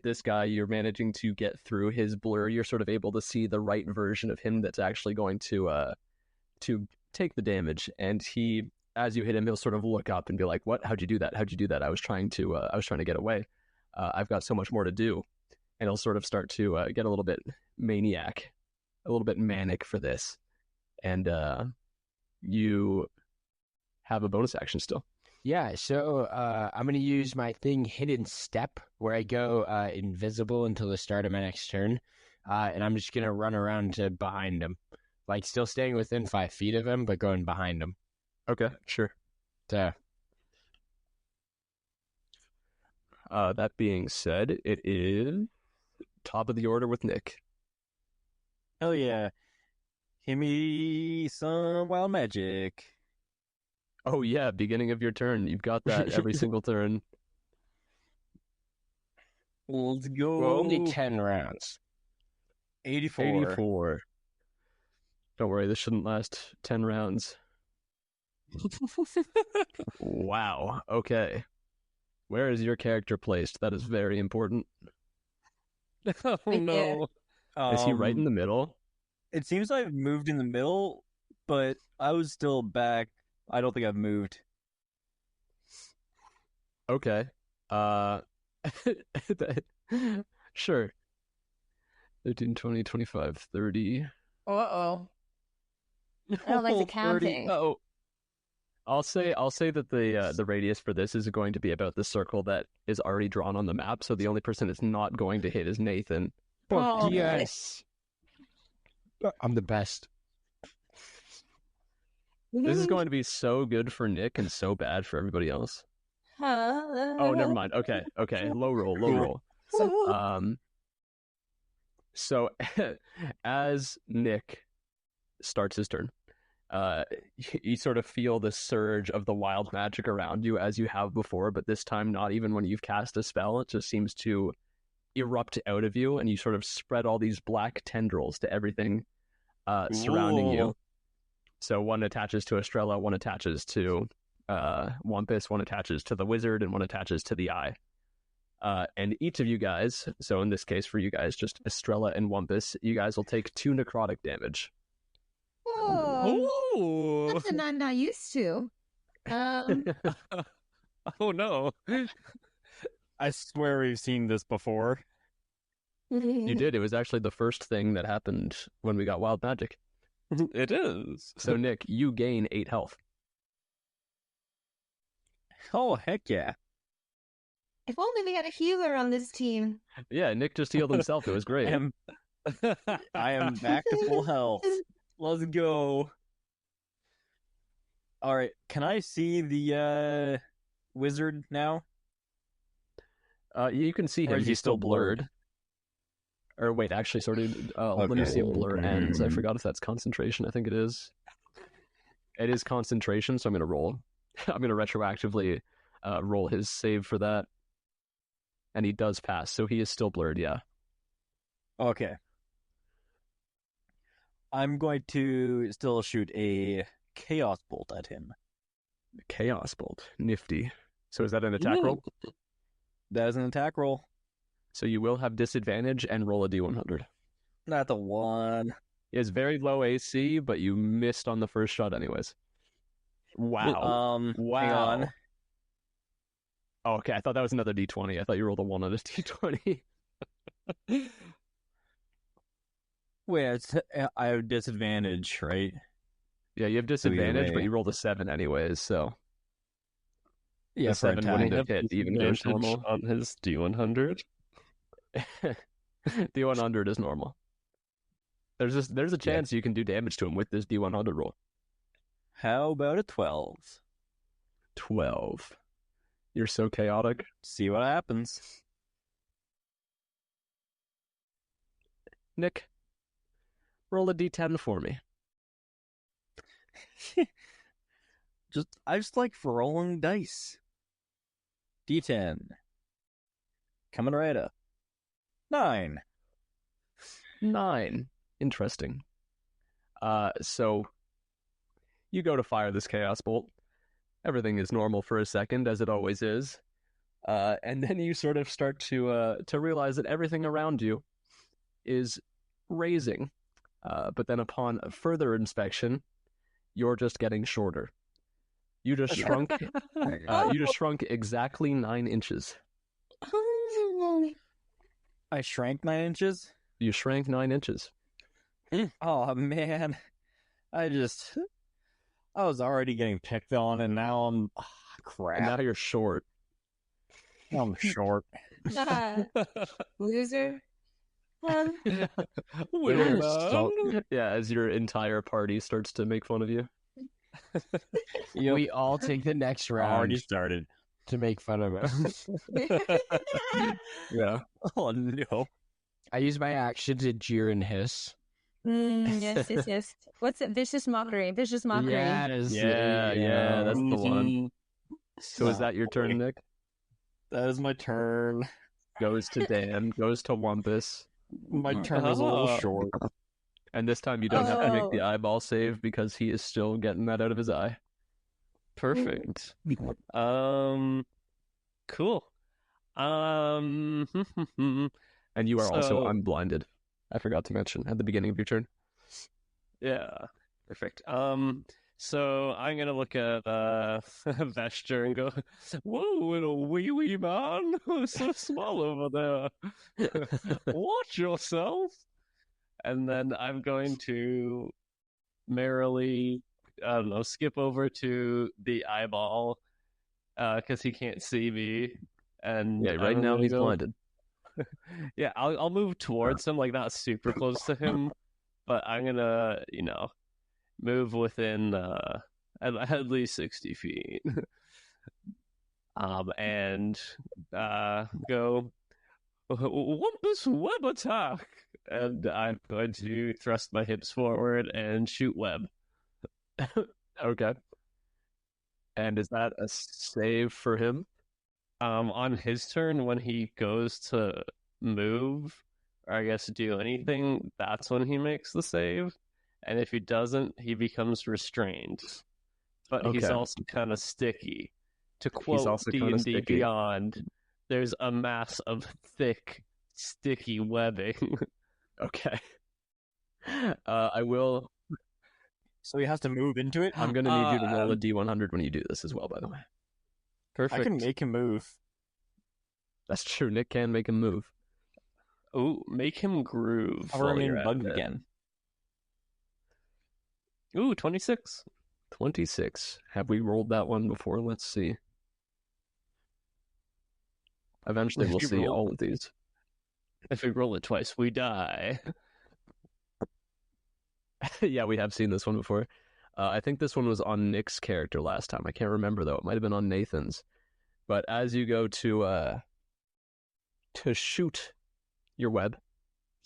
this guy. You're managing to get through his blur. You're sort of able to see the right version of him that's actually going to take the damage. And he, as you hit him, he'll sort of look up and be like, "What? How'd you do that? How'd you do that? I was trying to get away. I've got so much more to do." And he'll sort of start to get a little bit maniac, a little bit manic for this. And you have a bonus action still. Yeah, so I'm going to use my thing Hidden Step, where I go invisible until the start of my next turn. And I'm just going to run around to behind him. Like, still staying within 5 feet of him, but going behind him. Okay, sure. So, That being said, it is top of the order with Nick. Hell yeah. Give me some wild magic. Oh yeah, beginning of your turn. You've got that every single turn. Let's go. well, only 10 rounds. 84. 84. Don't worry, this shouldn't last 10 rounds. Wow. Okay. Where is your character placed? That is very important. Oh Right there. no. Is he right in the middle? It seems I've moved in the middle, but I was still back. I don't think I've moved. Okay. Sure. 13, 20, 25, 30. Uh-oh. I don't like the 30. counting. Oh, I'll say that the radius for this is going to be about the circle that is already drawn on the map. So the only person it's not going to hit is Nathan. Oh, yes. I'm the best. This is going to be so good for Nick and so bad for everybody else. Huh? Oh, never mind. Okay. Low roll. So as Nick starts his turn, you sort of feel the surge of the wild magic around you as you have before, but this time not even when you've cast a spell. It just seems to erupt out of you, and you sort of spread all these black tendrils to everything surrounding you. Ooh. So one attaches to Estrella, one attaches to Wampus, one attaches to the wizard, and one attaches to the eye. And each of you guys, so in this case for you guys, just Estrella and Wampus, you guys will take 2 necrotic damage. Oh, Oh. something I'm not used to. Oh no. I swear we've seen this before. You did. It was actually the first thing that happened when we got wild magic. It is. So Nick, you gain 8 health. Oh, heck yeah. If only we had a healer on this team. Yeah, Nick just healed himself. It was great. I am back to full health. Let's go. All right, can I see the wizard now? You can see Or him. is he He's still still blurred? blurred. Or wait, actually, sorry. Let me Okay. see if blur ends. I forgot if that's concentration. I think it is. It is concentration, so I'm going to roll. I'm going to retroactively roll his save for that. And he does pass, so he is still blurred, yeah. Okay. I'm going to still shoot a chaos bolt at him. Chaos Bolt. Nifty. So is that an attack roll? That is an attack roll. So you will have disadvantage and roll a d100. Not the one. He has very low AC, but you missed on the first shot anyways. Wow. Wow. Hang on. Oh, okay, I thought that was another d20. I thought you rolled a 1 on a d20. Wait, I have disadvantage, right? Yeah, you have disadvantage, but way. you rolled a 7 anyways, so Yeah, the for 7 wouldn't attack. have hit, even though it's Advantage normal. on his D100. D100 is normal. There's a chance you can do damage to him with this D100 roll. How about a 12? 12. You're so chaotic. See what happens. Nick, roll a d10 for me. I just like rolling dice. D10. Coming right up. 9. 9. Interesting. So you go to fire this chaos bolt. Everything is normal for a second, as it always is. And then you sort of start to realize that everything around you is raising. But then upon further inspection, you're just getting shorter. You just shrunk. You just shrunk exactly 9 inches. I shrank 9 inches? You shrank 9 inches. Oh, man. I was already getting picked on, and now I'm... crap. And now you're short. I'm short. Loser. Yeah, as your entire party starts to make fun of you. We all take the next Already round started. to make fun of us. Yeah. Oh, no. I use my action to jeer and hiss. Yes. What's it? Vicious mockery. Vicious mockery. Yes. Yeah, that's the one. So is that your turn, Nick? That is my turn. Goes to Dan, goes to Wumpus. My turn is a little short. And this time you don't have to make the eyeball save because he is still getting that out of his eye. Perfect. Cool. And you are also unblinded. I forgot to mention at the beginning of your turn. Yeah, perfect. So I'm gonna look at Vesture and go, "Whoa, little wee man, so small over there. Watch yourself." And then I'm going to merrily, I don't know, skip over to the eyeball, because he can't see me. And Yeah, right I'm now gonna he's go... blinded. Yeah, I'll move towards him, like not super close to him, but I'm gonna, move within at least 60 feet. And go Wumpus web attack, and I'm going to thrust my hips forward and shoot web. Okay. And is that a save for him? On his turn, when he goes to move, or I guess do anything, that's when he makes the save. And if he doesn't, he becomes restrained. But he's Okay. also kind of sticky. To He's quote also kinda D&D sticky. Beyond, there's a mass of thick, sticky webbing. Okay. I will. So he has to move into it? I'm going to need you to roll a D100 when you do this as well, by the way. Perfect. I can make him move. That's true. Nick can make him move. Oh, make him groove. I'll while remain you're at bugged it. again. Ooh, 26. 26. Have we rolled that one before? Let's see. Eventually, we'll If you see roll- all of these. If we roll it twice, we die. Yeah, we have seen this one before. I think this one was on Nick's character last time. I can't remember, though. It might have been on Nathan's. But as you go to shoot your web,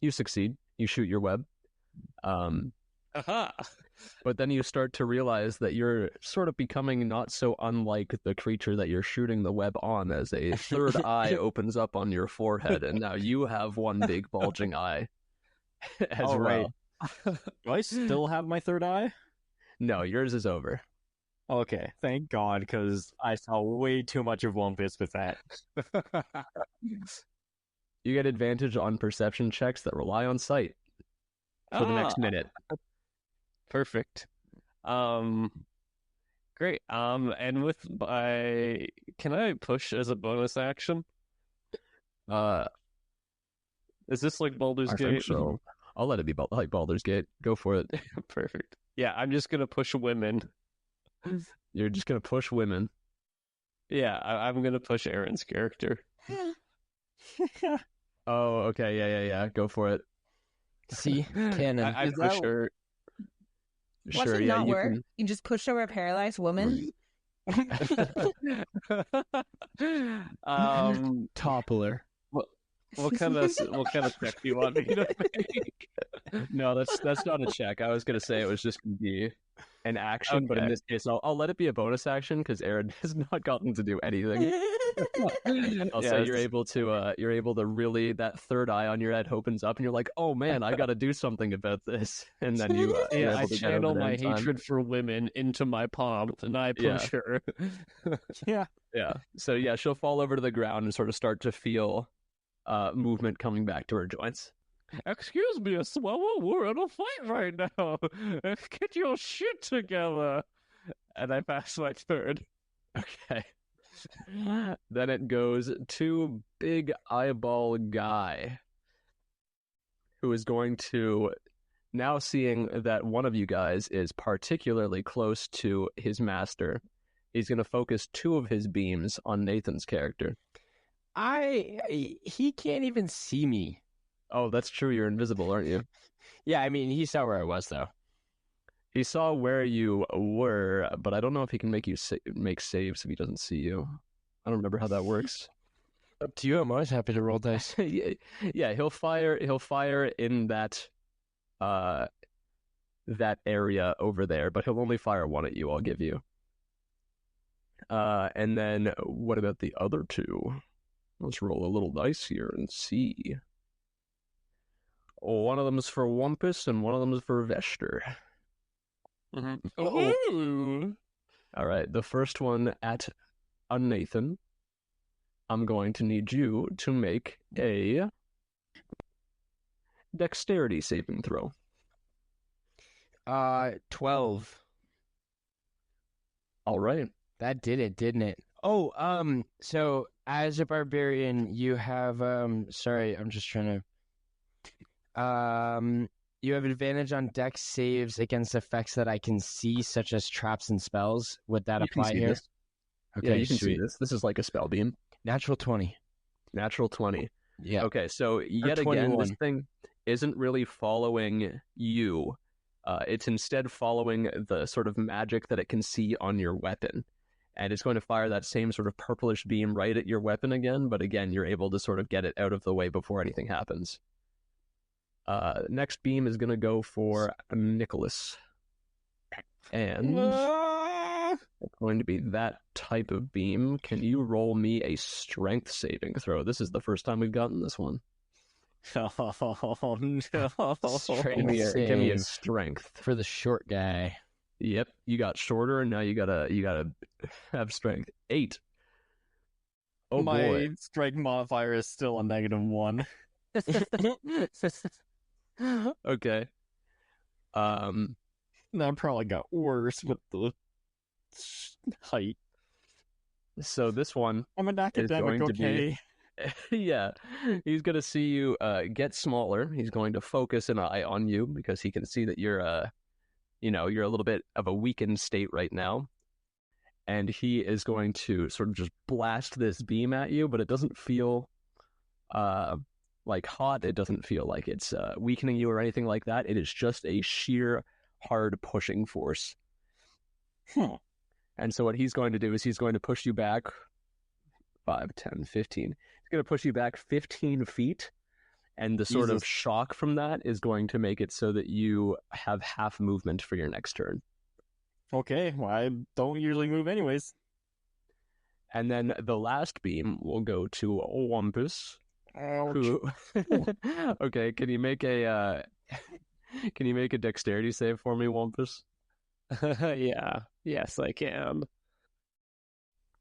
you succeed. You shoot your web. Aha! But then you start to realize that you're sort of becoming not so unlike the creature that you're shooting the web on, as a third eye opens up on your forehead, and now you have one big bulging eye as All well. right. Do I still have my third eye? No, yours is over. Okay, thank God, because I saw way too much of Wumpus with that. You get advantage on perception checks that rely on sight for the next minute. Perfect. Great. And with my, can I push as a bonus action? Is this like Baldur's I Gate? think so. I'll let it be like Baldur's Gate. Go for it. Perfect. Yeah, I'm just gonna push women. You're just gonna push women. Yeah, I'm gonna push Aaron's character. Oh, okay. Yeah. Go for it. See, canon. I Is push that- her. Watch Sure, it yeah, not you work. can. You just push over a paralyzed woman. Toppler. What kind of check do you want me to make? No, that's not a check. I was gonna say it was just gonna be an action, but in Okay. this case, I'll let it be a bonus action because Aaron has not gotten to do anything. I'll say Yes. you're able to really that third eye on your head opens up, and you're like, oh man, I got to do something about this, and then you're Yeah, I able to get over channel there my in time. hatred for women into my palm, and I push her. Yeah. Yeah. So yeah, she'll fall over to the ground and sort of start to feel movement coming back to her joints. Excuse me, Swallow, we're in a fight right now. Get your shit together. And I pass my turn. Okay. Then it goes to Big Eyeball Guy, who is going to, now seeing that one of you guys is particularly close to his master, he's going to focus two of his beams on Nathan's character. He can't even see me. Oh, that's true. You're invisible, aren't you? Yeah, I mean, he saw where I was, though. He saw where you were, but I don't know if he can make you make saves if he doesn't see you. I don't remember how that works. Up to you. I'm always happy to roll dice. Yeah, he'll fire in that that area over there, but he'll only fire one at you, I'll give you. And then what about the other two? Let's roll a little dice here and see. One of them is for Wumpus and one of them is for Vester. Ooh. All right, the first one at a Nathan. I'm going to need you to make a dexterity saving throw. 12. All right. That did it, didn't it? Oh, so as a barbarian, you have sorry, I'm just trying to you have advantage on dex saves against effects that I can see, such as traps and spells. Would that You can apply see here? this. Okay, Yeah, you can sweet. see this. This is like a spell beam. Natural 20. Natural 20. Yeah. Okay, so yet again, this 21. thing isn't really following you. It's instead following the sort of magic that it can see on your weapon. And it's going to fire that same sort of purplish beam right at your weapon again, but again, you're able to sort of get it out of the way before anything happens. Next beam is going to go for Nicholas. And it's going to be that type of beam. Can you roll me a strength saving throw? This is the first time we've gotten this one. Oh no. Strength Give me a save strength. for the short guy. Yep, you got shorter, and now you gotta have strength. 8. Oh My boy. strength modifier is still a -1. Okay. That probably got worse with the height. So this one, I'm an academic, going to be- okay? yeah, he's gonna see you get smaller. He's going to focus an eye on you because he can see that you're you're a little bit of a weakened state right now. And he is going to sort of just blast this beam at you, but it doesn't feel like hot. It doesn't feel like it's weakening you or anything like that. It is just a sheer hard pushing force. And so what he's going to do is he's going to push you back 5, 10, 15. He's going to push you back 15 feet. And the sort of Jesus. shock from that is going to make it so that you have half movement for your next turn. Okay, well, I don't usually move anyways. And then the last beam will go to Wumpus. Ouch. Who... Okay, can you make a dexterity save for me, Wumpus? Yeah. Yes, I can.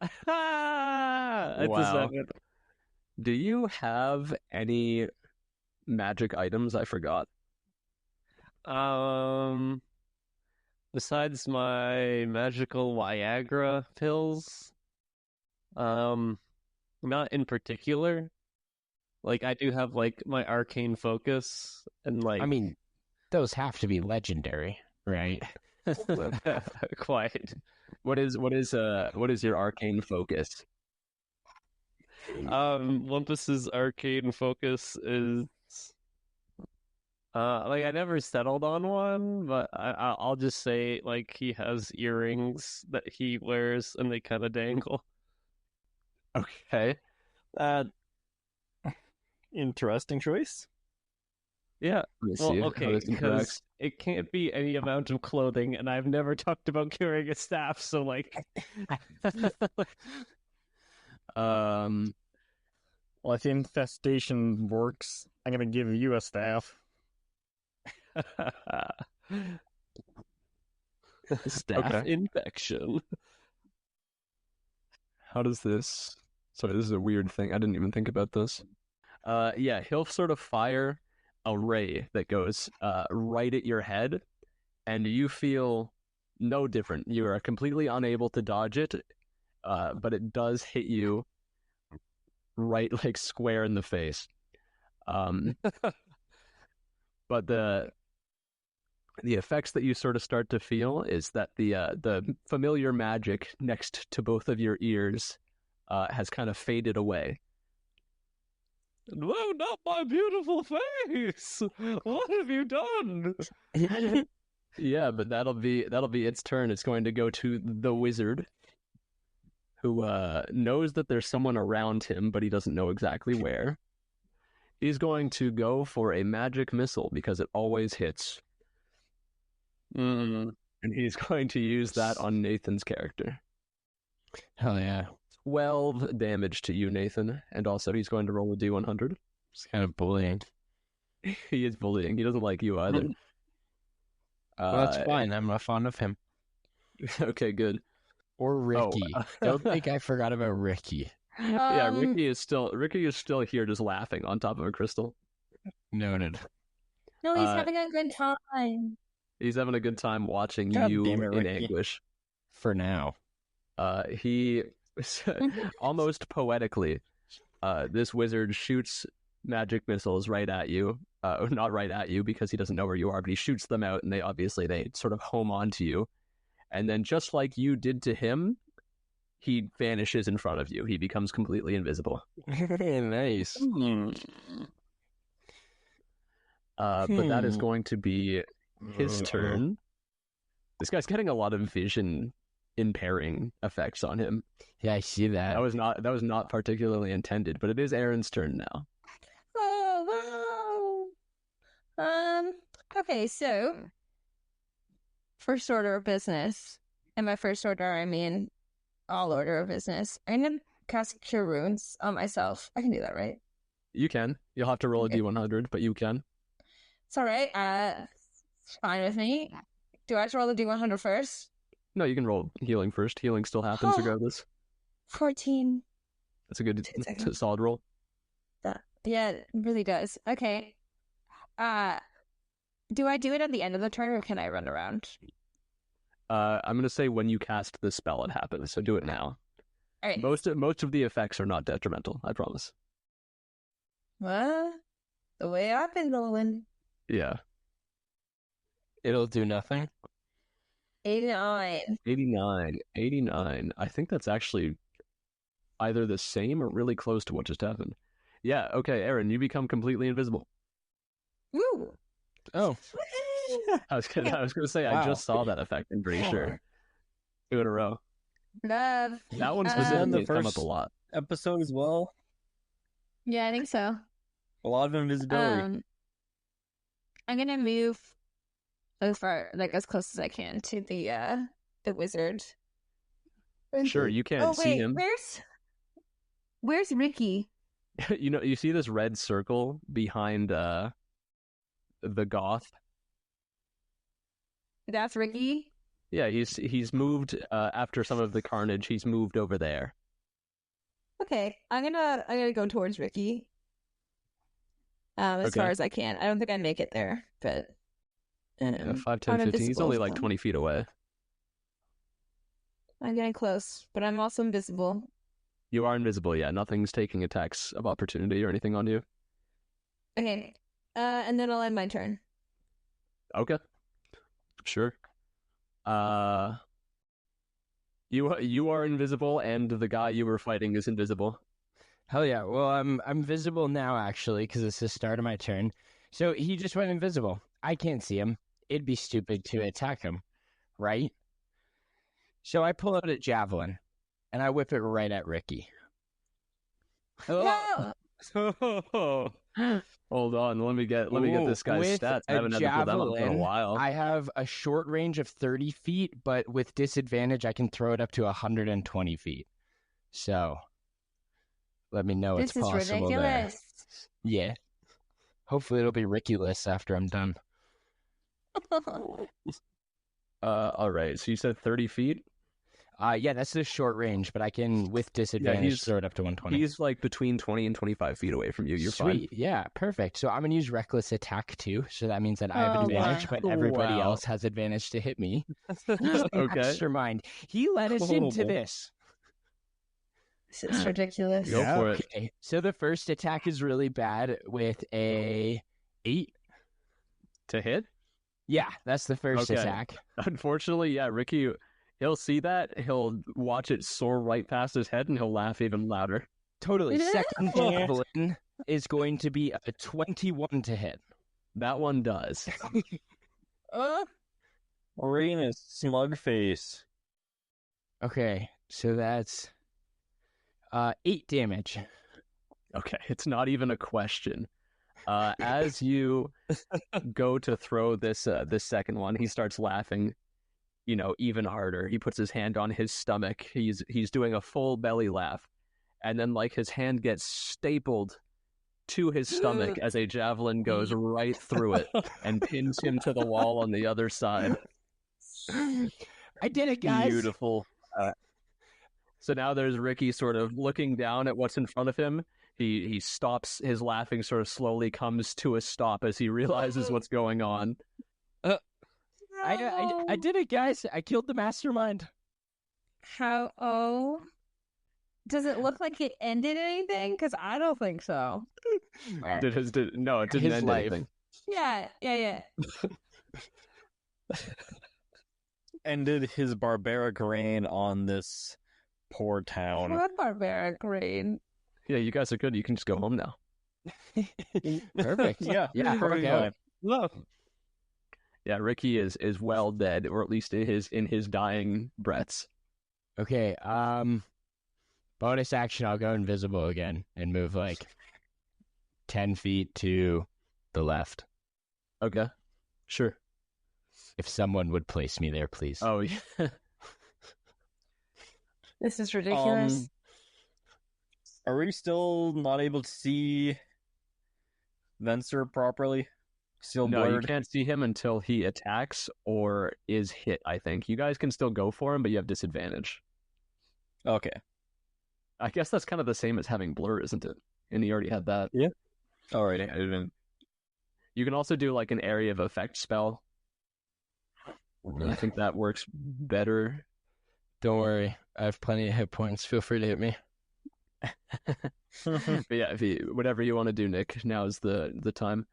It's a Wow. 7. Do you have any magic items? I forgot. Besides my magical Viagra pills, not in particular. Like, I do have, like, my arcane focus, and, like... I mean, those have to be legendary, right? Quite. What is your arcane focus? Lumpus's arcane focus is... like, I never settled on one, but I'll just say, like, he has earrings that he wears, and they kind of dangle. Okay. Interesting choice. Yeah. Let me Well, see how okay, this because interacts. it can't be any amount of clothing, and I've never talked about carrying a staff, so like, Um, Well, if infestation works, I'm gonna give you a staff. staff Okay. infection. how does this? Sorry, this is a weird thing. I didn't even think about this. Yeah, he'll sort of fire a ray that goes right at your head, and you feel no different. You are completely unable to dodge it, but it does hit you right, like square in the face. Um, but the effects that you sort of start to feel is that the familiar magic next to both of your ears has kind of faded away. No, not my beautiful face. What have you done? Yeah, but that'll be its turn. It's going to go to the wizard, who knows that there's someone around him, but he doesn't know exactly where. He's going to go for a magic missile because it always hits. And he's going to use that on Nathan's character. Hell yeah. 12 damage to you, Nathan. And also, he's going to roll a D100. It's kind of bullying. He is bullying. He doesn't like you either. Well, that's fine. I'm not fond of him. Okay, good. Or Ricky. Oh. Don't think I forgot about Ricky. Yeah, Ricky is still here just laughing on top of a crystal. Noted. No, he's having a good time. He's having a good time watching God you damn it, in Ricky. anguish. For now. He almost poetically, this wizard shoots magic missiles right at you. Not right at you because he doesn't know where you are, but he shoots them out, and they sort of home onto you. And then, just like you did to him, he vanishes in front of you. He becomes completely invisible. Nice. But that is going to be his turn. This guy's getting a lot of vision impairing effects on him. Yeah, I see that. That was not particularly intended, but it is Aaron's turn now. Oh, no. Okay, so first order of business. And by first order, I mean all order of business. I'm gonna cast Cure Wounds on myself. I can do that, right? You can. You'll have to roll a D100, but you can. It's all right. It's fine with me. Do I have to roll the D100 first? No, you can roll healing first. Healing still happens Oh. regardless. 14. That's a good, 2 seconds. solid roll. Yeah, it really does. Okay. Do I do it at the end of the turn, or can I run around? I'm gonna say when you cast the spell, it happens. So do it now. All right. Most of the effects are not detrimental. I promise. Well, the way I've been rolling. Yeah. It'll do nothing. 89. 89. I think that's actually either the same or really close to what just happened. Yeah. Okay, Aaron, you become completely invisible. Woo! Oh. I was gonna say Wow. I just saw that effect. I'm pretty sure. 2 in a row. Love. That one Was that specifically the has come up first- a lot. Episode as well. Yeah, I think so. A lot of invisibility. I'm gonna move as far, like as close as I can to the wizard. Sure, you can't Oh see wait, him. where's Ricky? You see this red circle behind the goth. That's Ricky. Yeah, he's moved after some of the carnage. He's moved over there. Okay, I'm gonna go towards Ricky. As Okay. far as I can. I don't think I make it there, but 5, 10, I'm 15. He's invisible, only like so 20 feet away. I'm getting close, but I'm also invisible. You are invisible, yeah. Nothing's taking attacks of opportunity or anything on you. Okay, and then I'll end my turn. Okay. Sure. You are invisible, and the guy you were fighting is invisible. Hell yeah. Well, I'm visible now, actually, because it's the start of my turn. So he just went invisible. I can't see him. It'd be stupid to attack him, right? So I pull out a javelin, and I whip it right at Ricky. No! Hold on, let me get this guy's With stats. I a haven't had to pull them up in a javelin, while. I have a short range of 30 feet, but with disadvantage, I can throw it up to 120 feet. So let me know it's This is possible there. ridiculous. Yeah. Hopefully it'll be Ridiculous after I'm done. All right. So you said 30 feet. Yeah, that's the short range, but I can, with disadvantage, throw it up to 120. He's like between 20 and 25 feet away from you. You're Sweet. fine. Yeah, perfect. So I'm going to use Reckless Attack too. So that means that I have Oh, advantage, wow. but everybody Wow. else has advantage to hit me. Okay. Mastermind. He led us into this. This is ridiculous. Go for it. Okay. So the first attack is really bad with a 8. To hit? Yeah, that's the first Okay. attack. Unfortunately, yeah, Ricky, he'll see that. He'll watch it soar right past his head, and he'll laugh even louder. Totally. Second javelin is going to be a 21 to hit. That one does. Arena's smug face. Okay, so that's 8 damage. Okay, it's not even a question. As you go to throw this second one, he starts laughing, even harder. He puts his hand on his stomach. He's doing a full belly laugh, and then like his hand gets stapled to his stomach as a javelin goes right through it and pins him to the wall on the other side. I did it, guys. Beautiful. So now there's Ricky sort of looking down at what's in front of him. He stops, his laughing sort of slowly comes to a stop as he realizes what's going on. I did it, guys. I killed the mastermind. How? Oh. Does it look like it ended anything? Because I don't think so. No, it didn't His end life. anything. Yeah. Ended his barbaric reign on this poor town. What barbaric reign? Yeah, you guys are good. You can just go home now. Perfect. Yeah, Yeah, perfect okay. line. Love. Yeah, Ricky is well dead, or at least in his dying breaths. Okay, bonus action, I'll go invisible again and move like 10 feet to the left. Okay, sure. If someone would place me there, please. Oh yeah. This is ridiculous. Are we still not able to see Venser properly? Still No, you blurred? can't see him until he attacks or is hit, I think. You guys can still go for him, but you have disadvantage. Okay. I guess that's kind of the same as having blur, isn't it? And he already had that. Yeah. Alright, I didn't. You can also do like an area of effect spell. I think that works better. Don't worry, I have plenty of hit points. Feel free to hit me. But yeah, whatever you want to do, Nick, now is the time.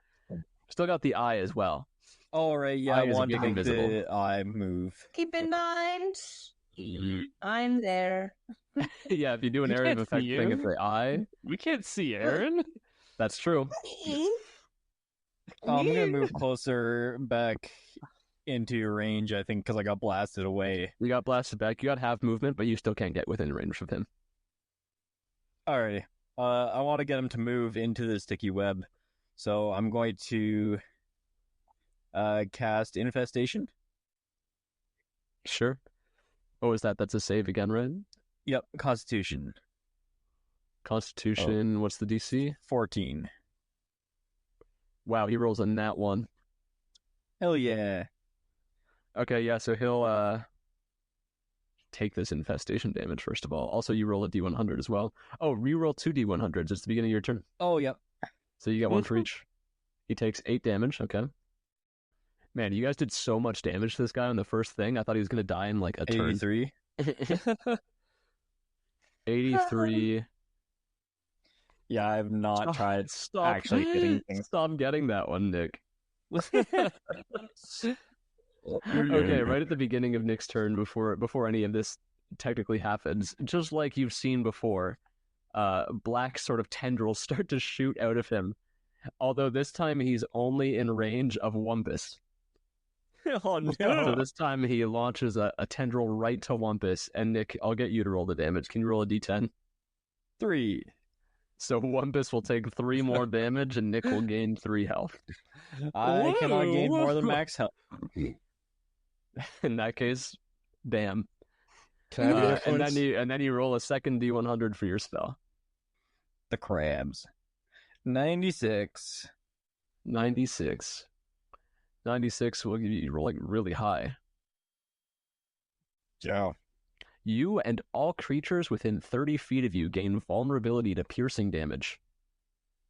Still got the eye as well. Alright, yeah, Eye I is want to make invisible. the eye move. Keep in mind, I'm there. Yeah, if you do an We area of can't effect see thing you. at the eye, We can't see Aaron. that's true. I'm gonna move closer back into your range, I think, because I got blasted away. You got blasted back. You got half movement, but you still can't get within range of him. Alrighty. I want to get him to move into the sticky web. So I'm going to cast Infestation. Sure. What was that? That's a save again, right? Yep, Constitution. Constitution, what's the DC? 14. Wow, he rolls a nat 1. Hell yeah. Okay, yeah, so he'll take this infestation damage first of all. Also, you roll a D100 as well. Oh, re-roll 2 D100s. It's the beginning of your turn. Oh, yep. So you get one for each. He takes 8 damage, okay. Man, you guys did so much damage to this guy on the first thing. I thought he was going to die in like a turn. 83. 83. Yeah, I've not tried Stop actually hitting things. Stop getting that one, Nick. Okay, right at the beginning of Nick's turn, before any of this technically happens, just like you've seen before, black sort of tendrils start to shoot out of him. Although this time he's only in range of Wumpus. Oh, no. So this time he launches a tendril right to Wumpus, and Nick, I'll get you to roll the damage. Can you roll a D10? 3. So Wumpus will take 3 more damage, and Nick will gain 3 health. I cannot gain more than max health. In that case, damn. Can I be And then you roll a second D100 for your spell. The crabs. 96. 96. 96 will give you rolling really high. Yeah. You and all creatures within 30 feet of you gain vulnerability to piercing damage.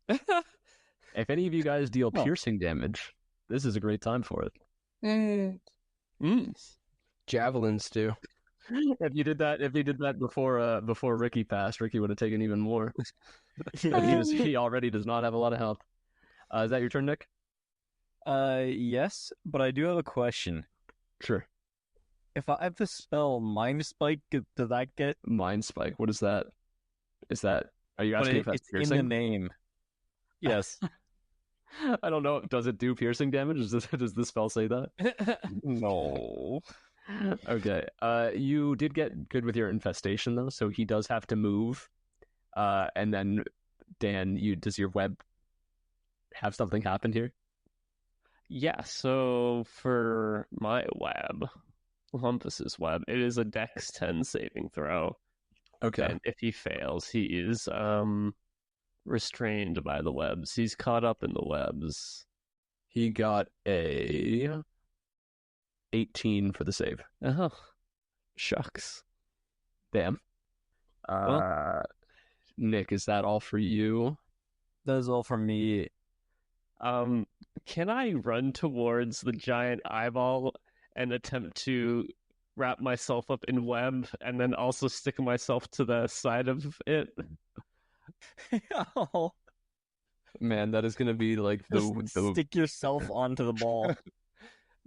If any of you guys deal piercing damage, this is a great time for it. Javelins too. If you did that before Ricky passed, Ricky would have taken even more. He already does not have a lot of health. Is that your turn, Nick? Yes, but I do have a question. Sure. If I have the spell Mind Spike, does that get... Mind Spike. What is that? Are you asking if that's it's piercing? in the name. Yes. I don't know. Does it do piercing damage? Does the spell say that? No. Okay. You did get good with your infestation though, so he does have to move. And then Dan, does your web have something happen here? Yeah, so for my web, Lumpus's web, it is a Dex 10 saving throw. Okay. And if he fails, he is restrained by the webs. He's caught up in the webs. He got a 18 for the save. Oh, shucks. Damn. Nick, is that all for you? That is all from me. Can I run towards the giant eyeball and attempt to wrap myself up in web and then also stick myself to the side of it? Oh. Man, that is gonna be like the Stick yourself onto the ball.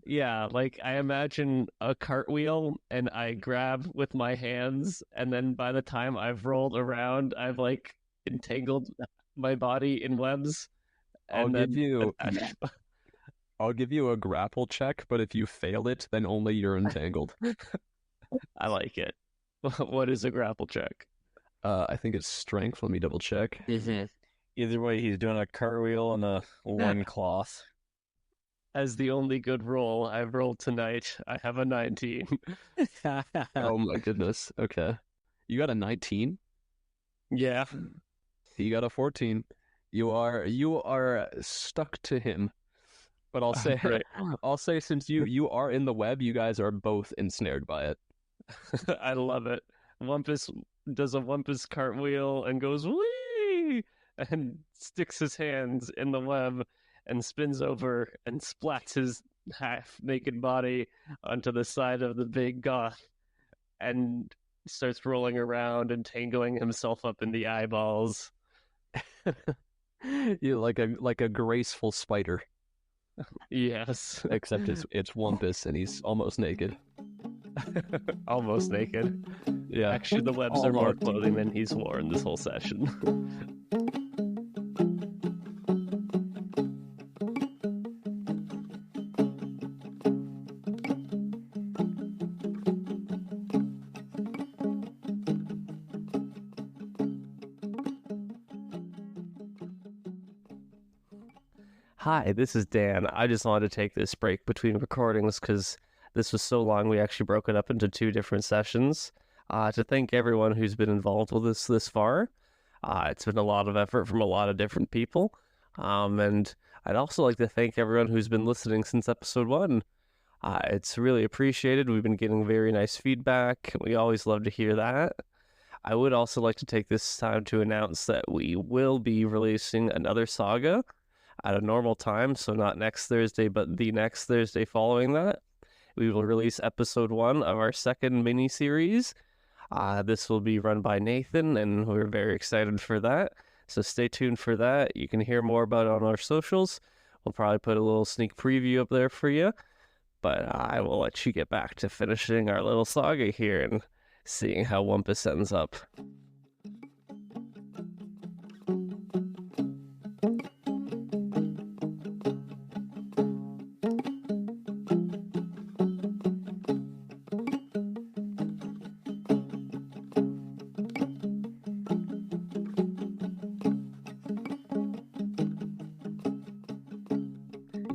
Yeah, like I imagine a cartwheel and I grab with my hands, and then by the time I've rolled around, I've like entangled my body in webs. I'll give you a grapple check, but if you fail it, then only you're entangled. I like it. What is a grapple check? I think it's strength. Let me double check. Either way, he's doing a cartwheel and a loincloth. As the only good roll I've rolled tonight, I have a 19. Oh my goodness. Okay. You got a 19? Yeah. He got a 14. You are stuck to him. But I'll say Right. I'll say since you are in the web, you guys are both ensnared by it. I love it. Wumpus does a Wumpus cartwheel and goes wee and sticks his hands in the web and spins over and splats his half-naked body onto the side of the big goth and starts rolling around and tangling himself up in the eyeballs. You like a graceful spider, Yes. except it's Wumpus and he's almost naked. Almost naked. Yeah. Actually, the webs are more clothing than he's worn this whole session. Hi, this is Dan. I just wanted to take this break between recordings because this was so long we actually broke it up into 2 different sessions. To thank everyone who's been involved with this far. It's been a lot of effort from a lot of different people. And I'd also like to thank everyone who's been listening since episode 1. It's really appreciated. We've been getting very nice feedback. We always love to hear that. I would also like to take this time to announce that we will be releasing another saga at a normal time, so not next Thursday, but the next Thursday following that. We will release episode 1 of our second mini-series. This will be run by Nathan, and we're very excited for that. So stay tuned for that. You can hear more about it on our socials. We'll probably put a little sneak preview up there for you. But I will let you get back to finishing our little saga here and seeing how Wumpus ends up.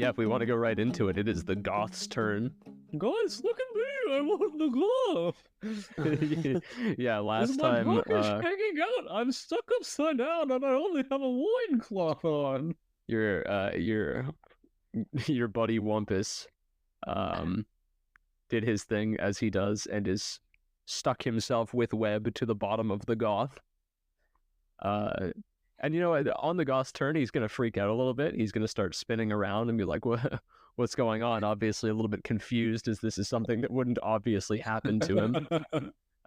Yeah, if we want to go right into it, it is the Goth's turn. Guys, look at me! I want the glove. Yeah, last Is my time, book is hanging out. I'm stuck upside down, and I only have a loincloth on. your your buddy Wumpus, did his thing as he does, and is stuck himself with web to the bottom of the Goth. And on the Goth's turn, he's gonna freak out a little bit. He's gonna start spinning around and be like, what's going on? Obviously a little bit confused, as this is something that wouldn't obviously happen to him.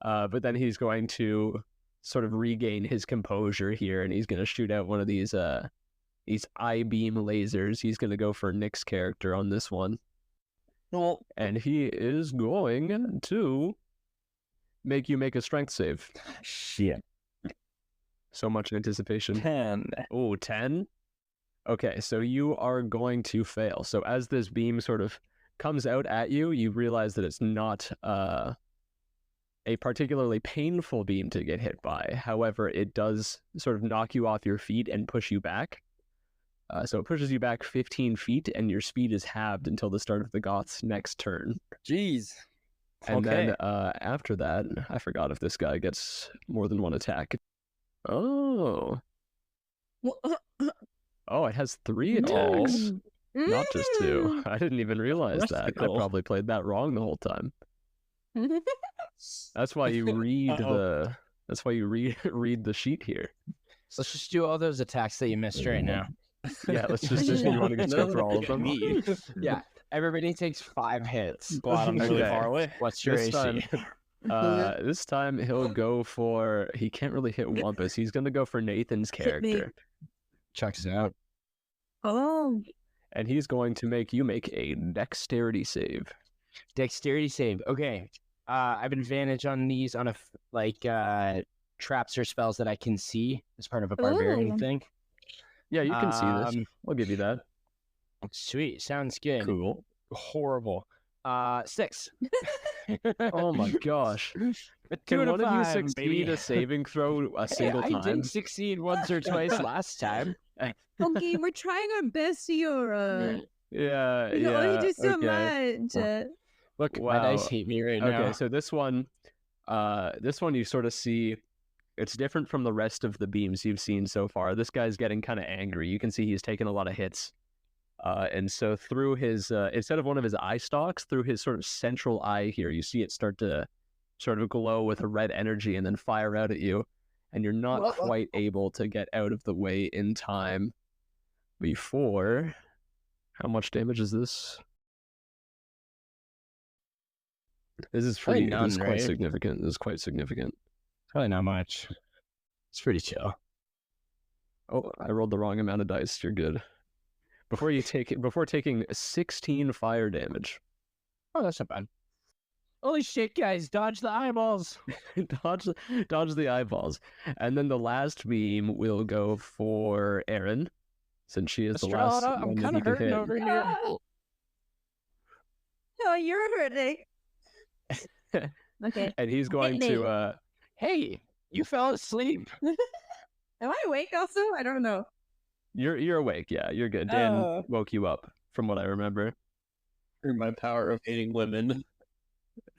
But then he's going to sort of regain his composure here, and he's gonna shoot out one of these I-beam lasers. He's gonna go for Nick's character on this one. Well, And he is going to make you make a strength save. shit. So much anticipation. 10. Oh, 10? Okay, so you are going to fail. So as this beam sort of comes out at you, you realize that it's not a particularly painful beam to get hit by. However, it does sort of knock you off your feet and push you back. So it pushes you back 15 feet, and your speed is halved until the start of the Goth's next turn. Jeez. And Okay. then after that, I forgot if this guy gets more than one attack. Oh, it has 3 attacks, not just 2. I didn't even realize that. I Mystical. probably played that wrong the whole time. That's why you read the. That's why you read the sheet here. Let's just do all those attacks that you missed right now. Yeah, let's just you want to get go for all of them. Yeah, everybody takes 5 hits. Glad I'm really Okay. far away. What's your This AC? time, this time he'll go for. He can't really hit Wumpus. He's gonna go for Nathan's Hit me. character, Checks out. Oh, and he's going to make you make a dexterity save. Dexterity save. Okay. I have advantage on these on traps or spells that I can see as part of a barbarian Ooh. thing. Yeah, you can see this. I'll give you that. Sweet. Sounds good. Cool. Horrible. 6. Oh my gosh. But Can 2 out one of of you 5, succeed baby. a saving throw a single I time? did succeed once or twice last time. okay, we're trying our best, Yora. Yeah, You can only do so okay. much. Look, Wow. my dice hate me right now. Okay, so this one you sort of see it's different from the rest of the beams you've seen so far. This guy's getting kind of angry. You can see he's taken a lot of hits. And so through his, instead of one of his eye stalks, through his sort of central eye here, you see it start to sort of glow with a red energy and then fire out at you. And you're not quite able to get out of the way in time before... How much damage is this? This is Probably pretty. none, This is quite right? significant. This is quite significant. Probably not much. It's pretty chill. Oh, I rolled the wrong amount of dice. You're good. Before taking 16 fire damage. Oh, that's not bad. Holy shit, guys! Dodge the eyeballs. dodge the eyeballs. And then the last beam will go for Erin, since she is the last Estrada, one I'm that kind he of can hurting hit. over here. Oh, you're hurting. Okay. And he's going me. to Hey, you fell asleep. Am I awake also? I don't know. you're awake, yeah, you're good. Dan Oh. woke you up from what I remember. Through my power of hating women.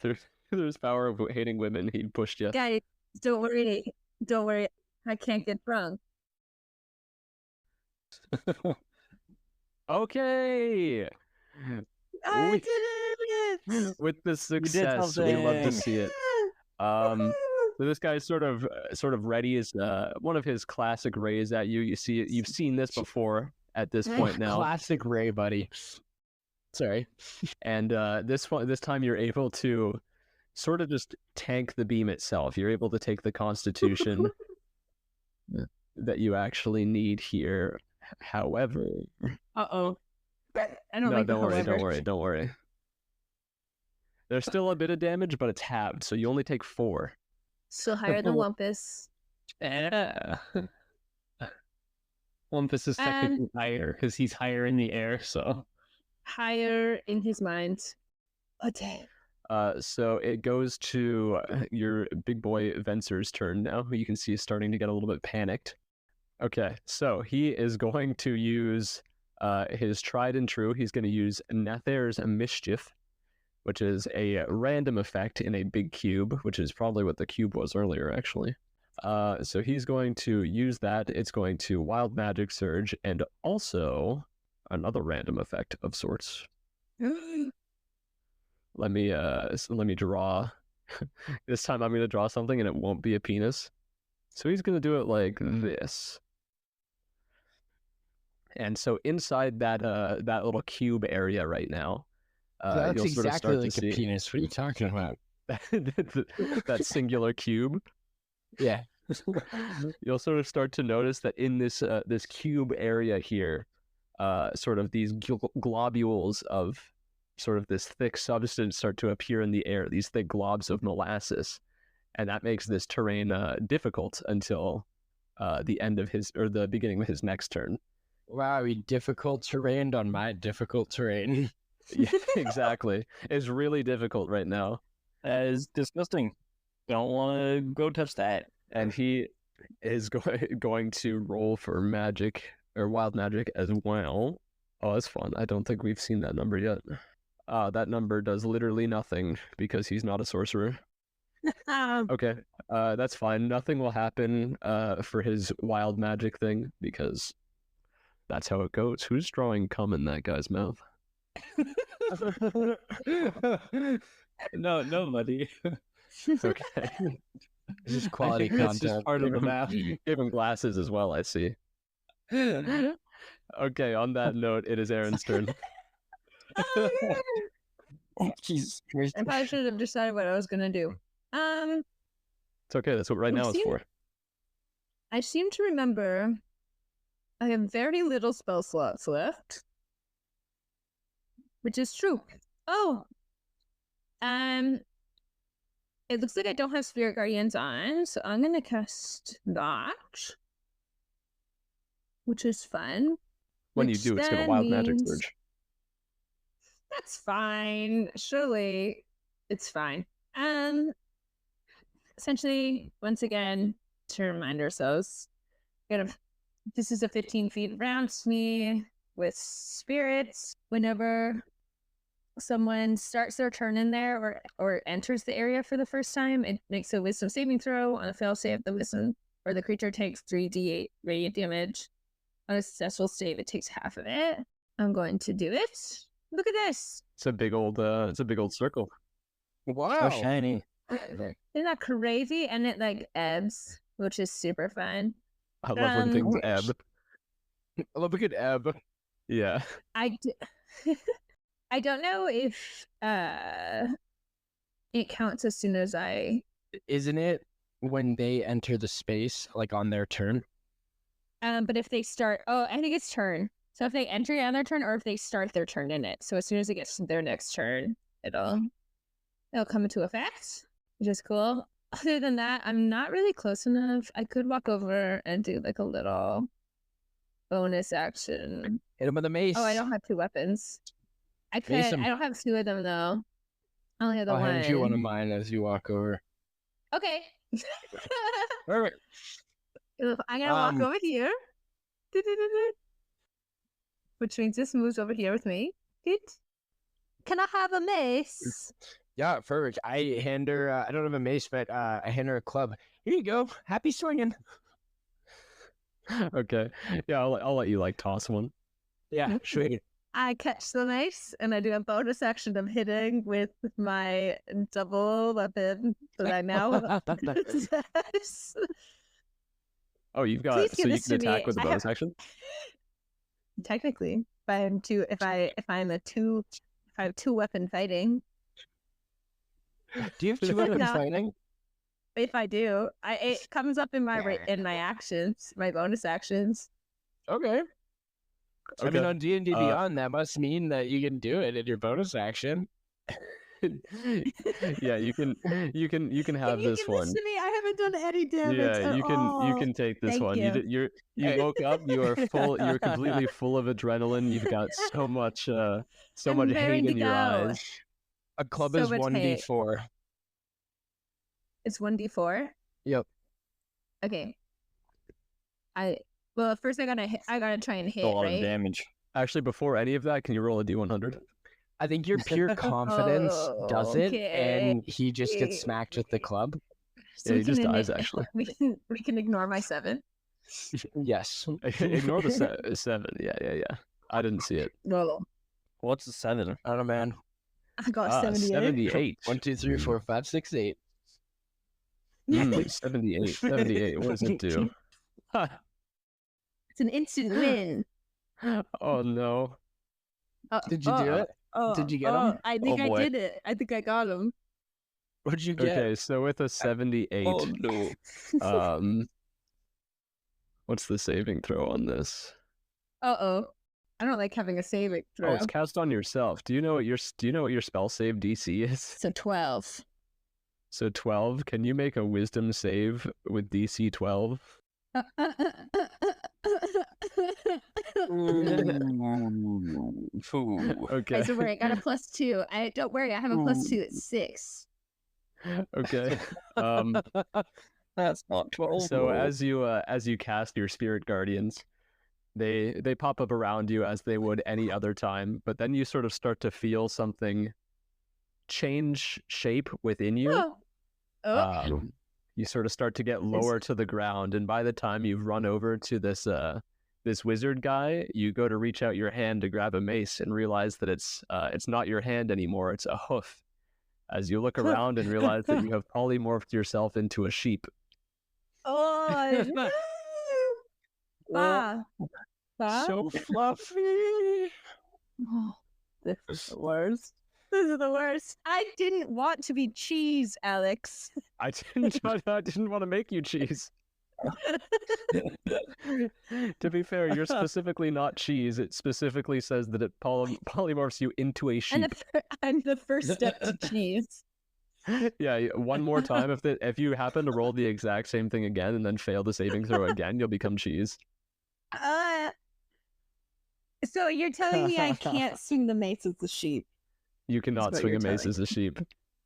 There's power of hating women. He pushed you. Guys, don't worry. Don't worry. I can't get drunk. Okay. I We- did it! With the success, we love to something. see it. So this guy's sort of ready. One of his classic rays at you. You've seen this before at this point now. Classic Ray, buddy. Sorry. And this time you're able to sort of just tank the beam itself. You're able to take the constitution that you actually need here. However, Uh-oh. I don't no, like the don't however. worry. There's still a bit of damage, but it's halved, so you only take 4. Still higher than Wumpus. Yeah. Olympus is technically higher because he's higher in the air, so. Higher in his mind. Okay. So it goes to your big boy Venser's turn now, who you can see is starting to get a little bit panicked. Okay, so he is going to use His tried and true, he's going to use Nether's Mischief, which is a random effect in a big cube, which is probably what the cube was earlier, actually. So he's going to use that. It's going to Wild Magic Surge and also another random effect of sorts. Let me draw. This time I'm going to draw something and it won't be a penis. So he's going to do it like this. And so inside that that little cube area right now, That's you'll sort of exactly start like to a see penis. What are you talking about? that singular cube. Yeah. You'll sort of start to notice that in this this cube area here, sort of these globules of sort of this thick substance start to appear in the air. These thick globs of molasses, and that makes this terrain difficult until the end of his or the beginning of his next turn. Wow, difficult terrain on my difficult terrain. Yeah, exactly. It's really difficult right now. That is disgusting. Don't want to go touch that. And he is going to roll for magic or wild magic as well. Oh, that's fun. I don't think we've seen that number yet. That number does literally nothing because he's not a sorcerer. Okay, that's fine. Nothing will happen for his wild magic thing because that's how it goes. Who's drawing cum in that guy's mouth? No, nobody. Okay. This is quality It's content. just part of the math. Give him glasses as well, I see. Okay, on that note, it is Aaron's turn. Jesus Christ. I probably should have decided what I was gonna do. It's okay, that's what right now is for. I seem to remember I have very little spell slots left, which is true. Oh, it looks like I don't have Spirit Guardians on, so I'm gonna cast that, which is fun. When you do, it's gonna wild magic surge. That's fine. Surely, it's fine. Essentially, once again, to remind ourselves, this is a 15 feet around me with spirits. Whenever someone starts their turn in there or enters the area for the first time, it makes a wisdom saving throw. On a fail save, the wisdom or the creature takes 3d8 radiant damage. On a successful save, it takes half of it. I'm going to do it. Look at this. It's a big old circle. Wow. So shiny. Isn't that crazy? And it like ebbs, which is super fun. I love when things ebb. I love a good ebb. Yeah. I don't know if it counts as soon as I. Isn't it when they enter the space, like on their turn? But if they start, I think it's turn. So if they enter on their turn, or if they start their turn in it. So as soon as it gets to their next turn, it'll come into effect, which is cool. Other than that, I'm not really close enough. I could walk over and do like a little bonus action. Hit him with a mace. Oh, I don't have two weapons. I could. Mace him. I don't have two of them though. I only have the I'll one. hand you one of mine as you walk over. Okay. Perfect. I'm gonna walk over here. Which means this moves over here with me. Can I have a mace? Yeah, perfect. I hand her, I don't have a mace, but I hand her a club. Here you go. Happy swinging. Okay. Yeah, I'll let you like toss one. Yeah, sweet. I catch the mace and I do a bonus action of hitting with my double weapon that I now possess. Oh, you've got Please so give you this can to me. attack with a bonus action? Technically, if I have two weapon fighting. Do you have two weapons No. fighting? If I do, it comes up in my actions, my bonus actions. Okay. I mean, Okay. on D&D Beyond, that must mean that you can do it in your bonus action. Yeah, you can have Can you this give one. This to me? I haven't done any damage. Yeah, at you all. can take this Thank one. you. You woke up. You are full. You're completely full of adrenaline. You've got so much I'm much raring hate to in your go. eyes. A club So is much 1d4. It's 1d4. Yep. Okay. First I gotta try and hit, A lot right? of damage. Actually, before any of that, can you roll a d100? I think your pure confidence does it, Okay. and he just gets smacked with the club. So Yeah, he just dies, actually. We can ignore my 7. Yes. Ignore the 7. Yeah. I didn't see it. No, What's the 7? I don't know, man. I got 78. 78. 1, 2, 3, 4, 5, 6, 8. 78. 78. What does it do? It's an instant win. Oh, no. Did you do it? Did you get him? I think Oh, I boy. did it. I think I got him. What'd you get? Okay, so with a 78, no. what's the saving throw on this? Uh-oh. I don't like having a saving throw. Oh, it's cast on yourself. Do you know what your spell save DC is? So 12. So 12. Can you make a wisdom save with DC 12? Okay. Don't worry, I got a +2. Don't worry, I have a +2. It's 6. Okay. That's not 12. So as you cast your spirit guardians, they pop up around you as they would any other time, but then you sort of start to feel something change shape within you. You sort of start to get lower to the ground, and by the time you've run over to this wizard guy, you go to reach out your hand to grab a mace and realize that it's not your hand anymore, it's a hoof. As you look around and realize that you have polymorphed yourself into a sheep. Oh, no. Bah. So fluffy. Oh, this is the worst. This is the worst. I didn't want to be cheese, Alex. I didn't want to make you cheese. To be fair, you're specifically not cheese. It specifically says that it polymorphs you into a sheep. I'm the first step to cheese. Yeah, one more time. If you happen to roll the exact same thing again and then fail the saving throw again, you'll become cheese. So you're telling me I can't swing the mace as a sheep? You cannot what swing a you're mace telling as a sheep.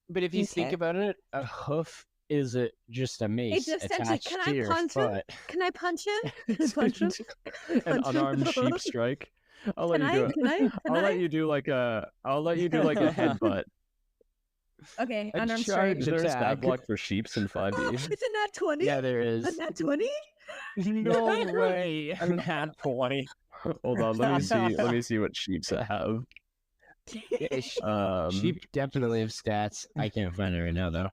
But if you think Okay. about it, a hoof is just a mace It's essentially, attached can to I your punch him? foot. Can I punch him? Can I punch him? An Punch him? unarmed sheep strike. I'll let Can you do I? it. Can I? Can I'll I? let you do like a headbutt. Okay, A unarmed charge strike. Is there a stat attack. block for sheeps in 5e? It's a nat 20? Yeah, there A is. nat 20? No way. I'm at 20. Hold on, let me see. Let me see what sheeps have. Sheep definitely have stats. I can't find it right now though.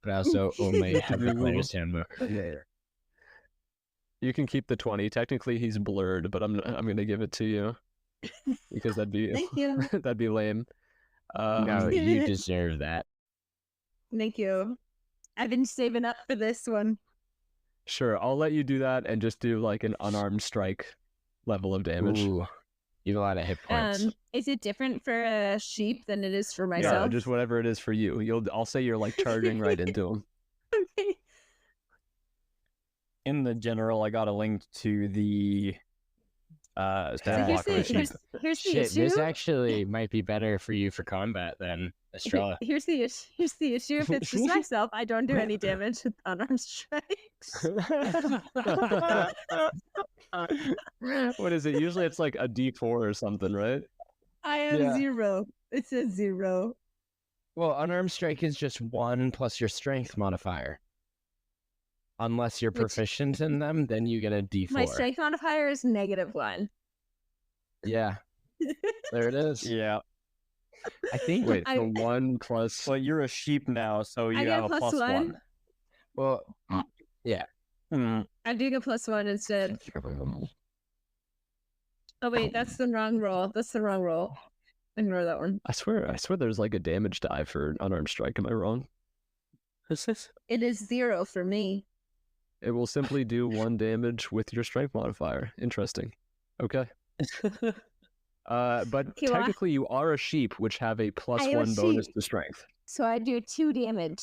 But I also only have the player's handbook. You can keep the 20. Technically, he's blurred, but I'm gonna give it to you because that'd be Thank you. that'd be lame. No, you deserve that. Thank you. I've been saving up for this one. Sure, I'll let you do that and just do like an unarmed strike level of damage. Ooh, you have a lot of hit points. Is it different for a sheep than it is for Yeah, myself? just whatever it is for you. I'll say you're like charging right into him. Okay. In the general, I got a link to the So stat block for the sheep. here's the Shit, issue. this actually might be better for you for combat than Estrella. Here's the issue. If it's just myself, I don't do any damage with unarmed strikes. What is it? Usually it's like a D4 or something, right? I am Yeah. 0. It says 0. Well, unarmed strike is just 1 plus your strength modifier. Unless you're Which- proficient in them, then you get a D4. My strength modifier is -1. Yeah, there it is. Yeah. I think. Wait, I- so 1 plus. Well, you're a sheep now, so I you get have a plus plus one. 1. Well, Hmm. I'm doing a +1 instead. Oh wait, that's the wrong roll. That's the wrong roll. Ignore that one. I swear there's like a damage die for unarmed strike. Am I wrong? Is this? It is 0 for me. It will simply do 1 damage with your strength modifier. Interesting. Okay. But Okay, well, technically you are a sheep, which have a I am a +1 bonus sheep. to strength. So I do 2 damage.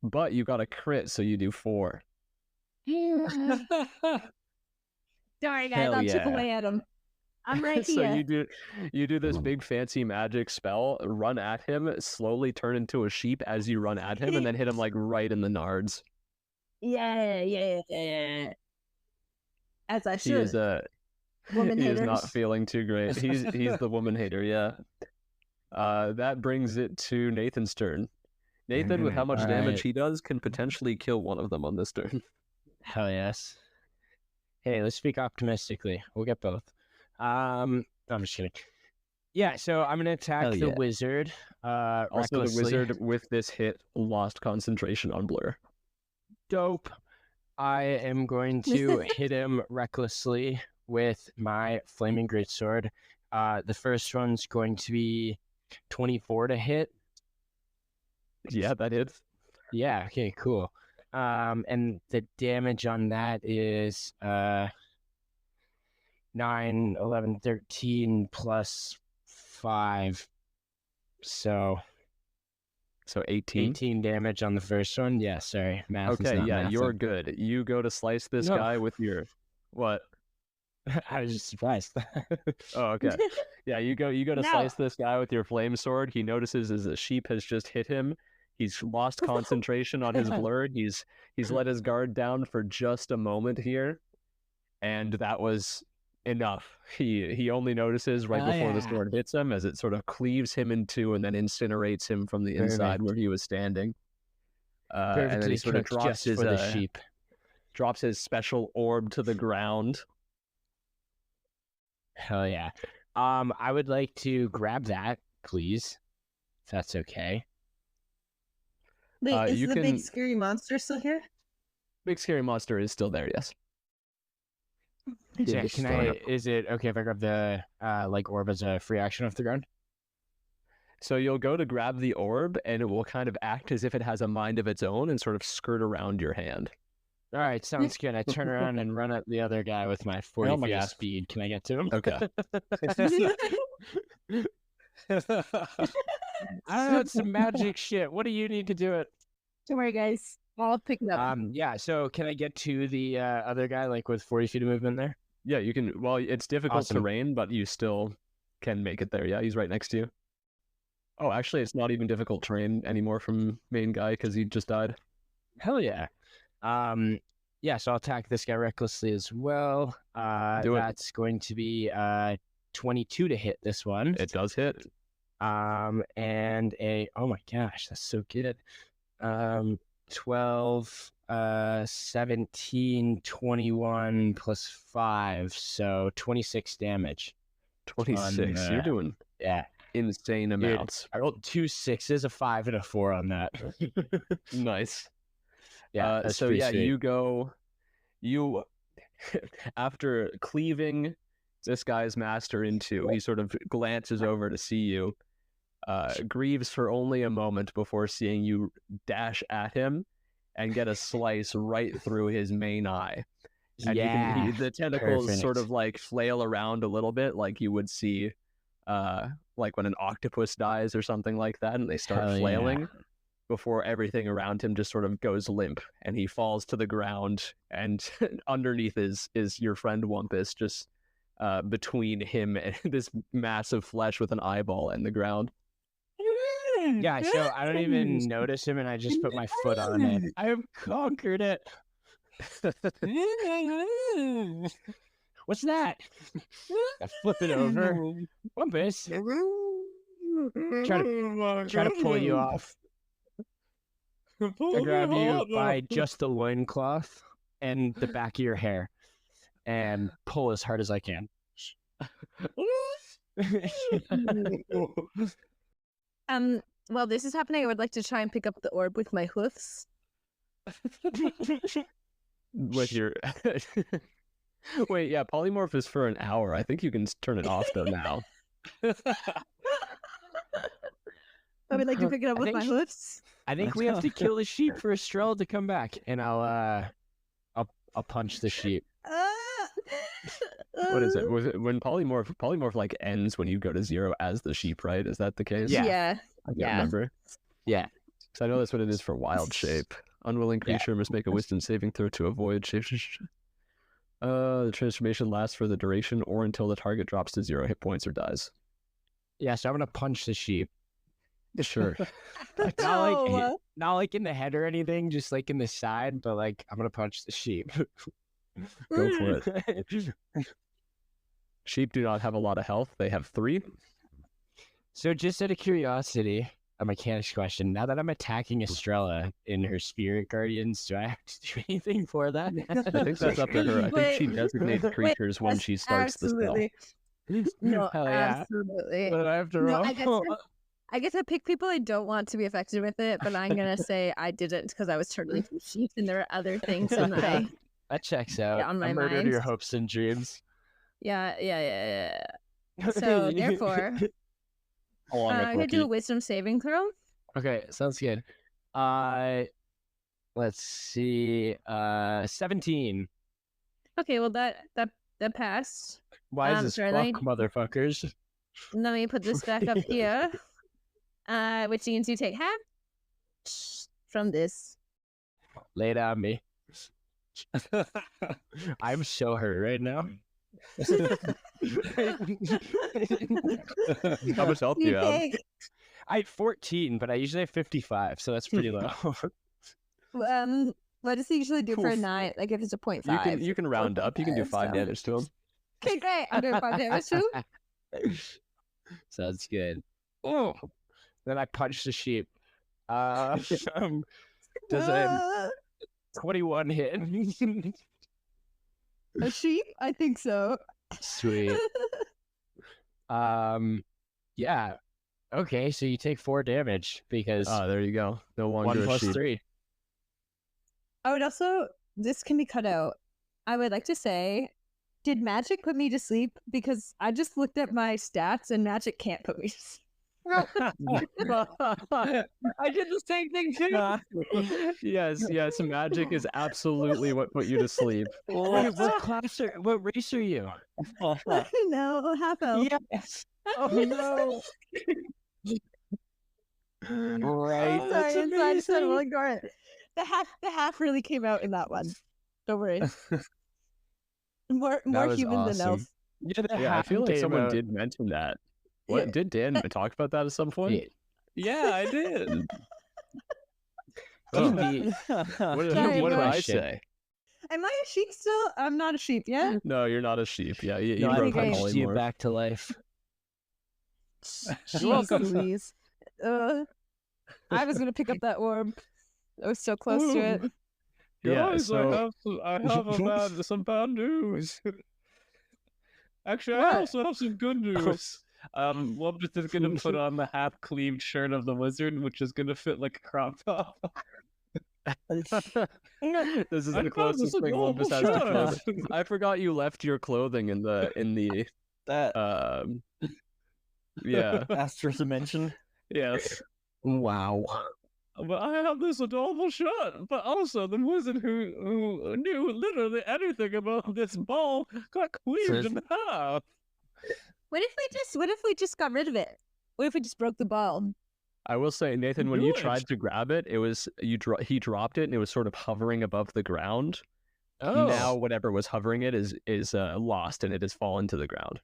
But you got a crit, so you do 4. Sorry guys, Hell I'll chip yeah. away at him. I'm right So here. you do this big fancy magic spell, run at him, slowly turn into a sheep as you run at him, and then hit him like right in the nards. Yeah. As I He should. is Woman He is haters. not feeling too great. He's the woman hater, yeah. That brings it to Nathan's turn. Nathan, with how much damage he does, can potentially kill one of them on this turn. Hell yes. Hey, let's speak optimistically. We'll get both. No, I'm just kidding. Yeah, so I'm gonna attack Hell the yeah. wizard. Also, the Recklessly. wizard with this hit lost concentration on Blur. Dope. I am going to hit him recklessly with my flaming greatsword. The first one's going to be 24 to hit. Yeah, that hits. Yeah, okay, cool. And the damage on that is 9, 11, 13 plus 5. So 18. 18 damage on the first one. Yeah, sorry. Math is Okay, not yeah, mathing. you're good. You go to slice this No. guy with your what? I was just surprised. Oh, okay. Yeah, you go to No. slice this guy with your flame sword. He notices as a sheep has just hit him. He's lost concentration on his blur. He's let his guard down for just a moment here, and that was enough. He only notices right before the sword hits him as it sort of cleaves him in two and then incinerates him from the inside where he was standing. And then he sort of cooked drops just his for the sheep. drops his special orb to the ground. Hell yeah. I would like to grab that, please. If that's okay. Wait, is you the can- big scary monster still here? Big scary monster is still there, yes. Yeah, is it okay if I grab the orb as a free action off the ground? So you'll go to grab the orb, and it will kind of act as if it has a mind of its own and sort of skirt around your hand. All right, sounds good. I turn around and run at the other guy with my 40 feet of speed. Can I get to him? Okay. I don't know, it's some magic shit. What do you need to do it? Don't worry, guys. I'll pick it up. Yeah, so can I get to the other guy like with 40 feet of movement there? Yeah, you can. Well, it's difficult Awesome. terrain, but you still can make it there. Yeah, he's right next to you. Oh, actually, it's not even difficult terrain anymore from main guy because he just died. Hell yeah. Yeah, so I'll attack this guy recklessly as well. Do it. That's going to be 22 to hit this one. It does hit. And oh my gosh, that's so good. 12, 17, 21 plus 5, so 26 damage. 26. You're doing insane amounts. Dude, I rolled 2 6s, a 5, and a 4 on that. Nice. Yeah. That's so pretty yeah, sweet. you after cleaving this guy's master in two, he sort of glances over to see you, grieves for only a moment before seeing you dash at him and get a slice right through his main eye. And you can, the tentacles Perfect. sort of like flail around a little bit, like you would see like when an octopus dies or something like that, and they start flailing before everything around him just sort of goes limp, and he falls to the ground, and underneath is your friend Wumpus, just between him and this mass of flesh with an eyeball and the ground. Yeah, so I don't even notice him, and I just put my foot on it. I have conquered it. What's that? I flip it over. Wumpus, try to pull you off. I grab you by just the loincloth and the back of your hair and pull as hard as I can. While this is happening, I would like to try and pick up the orb with my hoofs. With your wait, yeah, polymorph is for an hour. I think you can turn it off though now. I would like to pick it up with my hoofs. I think we have to kill the sheep for Estrella to come back, and I'll punch the sheep. What is it? Was it when polymorph like ends when you go to 0 as the sheep, right? Is that the case? Yeah. I can't remember. Yeah. So I know that's what it is for wild shape. Unwilling creature must make a wisdom saving throw to avoid shape. The transformation lasts for the duration or until the target drops to 0 hit points or dies. Yeah, so I'm gonna punch the sheep. Sure. Not like in the head or anything, just like in the side, but like I'm gonna punch the sheep. Go for it. Sheep do not have a lot of health. They have 3. So just out of curiosity, a mechanics question. Now that I'm attacking Estrella in her spirit guardians, do I have to do anything for that? I think that's up to her. I think she Wait. designates creatures when Yes, she starts the spell. absolutely. No, Hell yeah. absolutely. What do I have to No, roll? I guess I pick people I don't want to be affected with it, but I'm gonna say I didn't because I was turning from sheep and there are other things in my That checks out. on my I murdered mind. your hopes and dreams. yeah. So therefore, Along with I'm gonna do a Rookie. wisdom saving throw. Okay, sounds good. Let's see. 17. Okay, well that passed. Wise as sorry, fuck, motherfuckers. Let me put this back up here. Which means you take half from this. Lay it on me. I'm so hurt right now. How much health do you have? I had 14, but I usually have 55, so that's pretty low. What does he usually do for a Oof. 9? Like if it's a 0.5? You can round up. You can do 5 damage to him. Okay, great. I'm doing 5 damage too. Sounds good. Oh, then I punched the sheep. Does a 21 hit? A sheep? I think so. Sweet. Yeah. Okay, so you take 4 damage because There you go. No 1 longer a plus sheep. 3. I would also, this can be cut out. I would like to say, did magic put me to sleep? Because I just looked at my stats and magic can't put me to sleep. I did the same thing too. Yes. Magic is absolutely what put you to sleep. Wait, what race are you? No, half elf. Yes. Oh no. Right. Sorry, That's it's fine. Just amazing. we'll ignore it. The half really came out in that one. Don't worry. More was human than elf. awesome. Yeah, the Yeah, I feel like came someone out. did mention that. What did Dan talk about that at some point? Yeah, I did. Oh. Indeed. What Sorry, did I question. say? Am I a sheep still? I'm not a sheep, yeah? No, you're not a sheep. Yeah, you No, I broke think I- punched you back to life. Jeez Louise. I was gonna pick up that orb. I was so close to it. Yeah, Guys, so I have some bad news. Actually, I What? also have some good news. Lumpus is gonna put on the half-cleaved shirt of the wizard, which is gonna fit like a crop top. this is I the thought this closest was thing a Lumpus has to normal clothing. I forgot you left your clothing in the That yeah. Astral Dimension. Yes, Wow. but I have this adorable shirt. But also, the wizard who knew literally anything about this ball got cleaved in half. What if we just got rid of it? What if we just broke the ball? I will say, Nathan, when you Good. tried to grab it, it was he dropped it and it was sort of hovering above the ground. Oh. Now whatever was hovering it is lost and it has fallen to the ground.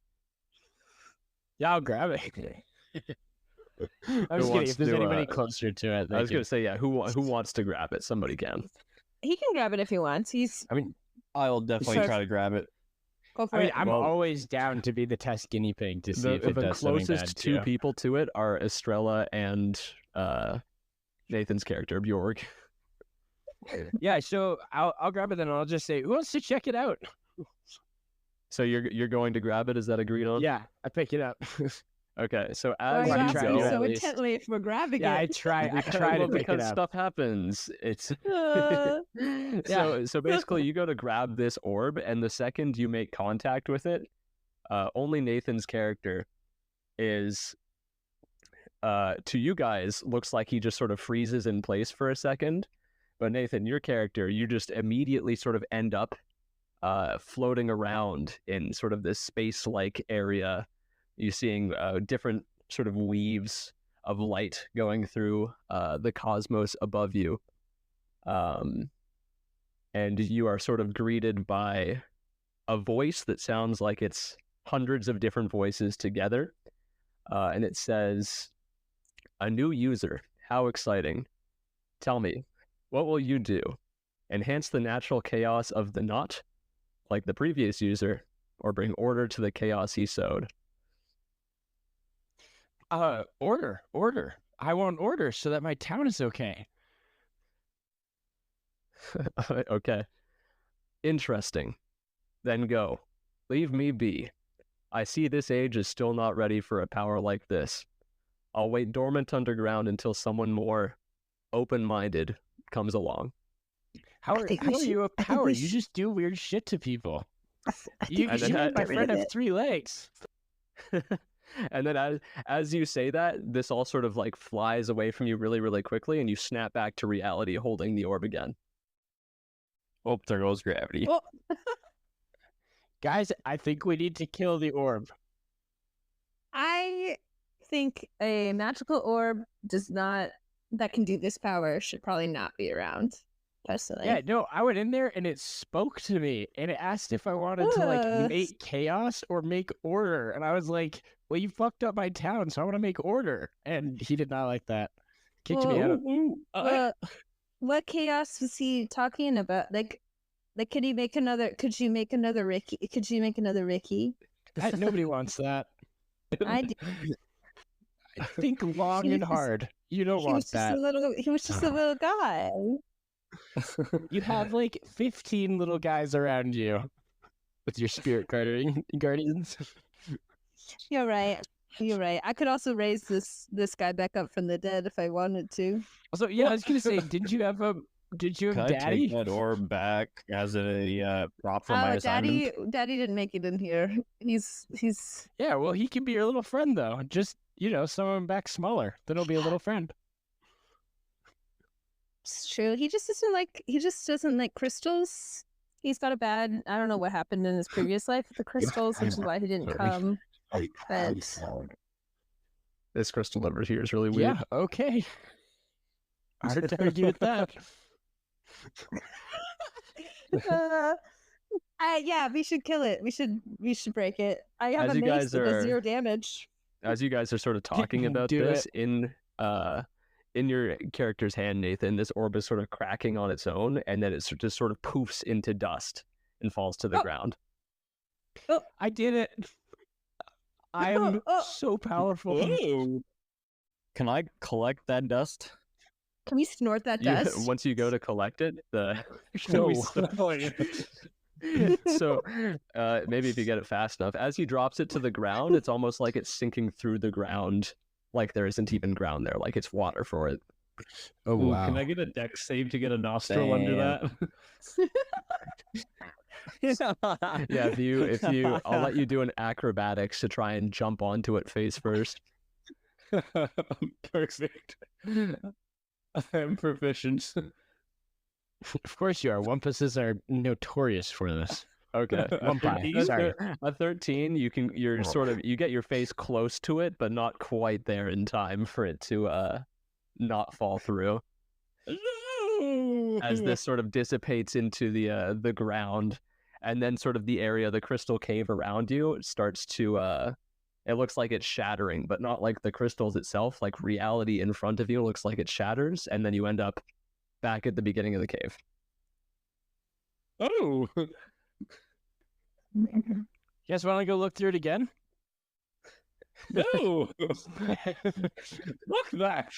Yeah, I'll grab it. I'm just kidding. wants If there's to, anybody closer to it, I was gonna say, yeah, who wants to grab it? Somebody can. He can grab it if he wants. He's I will definitely Sure. try to grab it. go for I mean, it. I'm Well- always down to be the test guinea pig to see if it The does something closest bad two too. people to it are Estrella and Nathan's character Bjorg. Yeah, so I'll grab it then. And I'll just say, who wants to check it out? So you're going to grab it? Is that agreed on? Yeah, I pick it up. Okay. So Why as are you I'm you asking trying to go, at so least. intently if we're grabbing Yeah, I it? try to well, pick it because up. stuff happens. It's Uh, so basically you go to grab this orb, and the second you make contact with it, only Nathan's character is to you guys looks like he just sort of freezes in place for a second. But Nathan, your character, you just immediately sort of end up floating around in sort of this space-like area. You're seeing different sort of weaves of light going through the cosmos above you. And you are sort of greeted by a voice that sounds like it's hundreds of different voices together. And it says, "A new user. How exciting. Tell me, what will you do? Enhance the natural chaos of the knot, like the previous user, or bring order to the chaos he sowed? Order. I want order so that my town is okay. Okay. Interesting. Then go. Leave me be. I see this age is still not ready for a power like this. I'll wait dormant underground until someone more open-minded comes along. How are you a power? You just do weird shit to people. You And then and my friend have 3 legs. And then as you say that, this all sort of like flies away from you really, really quickly, and you snap back to reality holding the orb again. Oh, there goes gravity. Oh. Guys, I think we need to kill the orb. I think a magical orb that can do this power should probably not be around. Personally. Yeah, no, I went in there and it spoke to me and it asked if I wanted to like make chaos or make order. And I was like, well, you fucked up my town, so I want to make order. And he did not like that. Kicked me out. What chaos was he talking about? Like could you make another Ricky? Could you make another Ricky? Nobody wants that. I do. Think long and hard. You don't want that. He was just a little guy. You have like 15 little guys around you with your spirit guardians. You're right. I could also raise this guy back up from the dead if I wanted to. Also, yeah, I was gonna say, did you have Can I Daddy? take that orb back as a prop for my assignment? Daddy didn't make it in here. He's Yeah, well, he can be your little friend though. Just someone back smaller. Then he'll be a little friend. It's true. He just doesn't like crystals. He's got I don't know what happened in his previous life with the crystals, which is why he didn't come. But This crystal over here is really weird. Yeah, okay. Hard to argue with that. yeah, we should kill it. We should break it. I have As a you mace guys that does are- 0 damage. As you guys are sort of talking about Do this in your character's hand, Nathan, this orb is sort of cracking on its own, and then it just sort of poofs into dust and falls to the ground. I did it. I am so powerful. Whoa. Can I collect that dust? Can we snort that dust? Once you go to collect it, No. so maybe if you get it fast enough, as he drops it to the ground, it's almost like it's sinking through the ground, like there isn't even ground there, like it's water for it. Oh wow! Can I get a dex save to get a nostril under that? Yeah, if you, I'll let you do an acrobatics to try and jump onto it face first. Perfect. I am proficient. Of course you are. Wumpuses are notorious for this. Okay. Wumpai, sorry. A 13, you get your face close to it, but not quite there in time for it to not fall through. As this sort of dissipates into the ground, and then sort of the area, the crystal cave around you starts to it looks like it's shattering, but not like the crystals itself, like reality in front of you looks like it shatters, and then you end up back at the beginning of the cave. Oh. You guys want to go look through it again? No. Look that.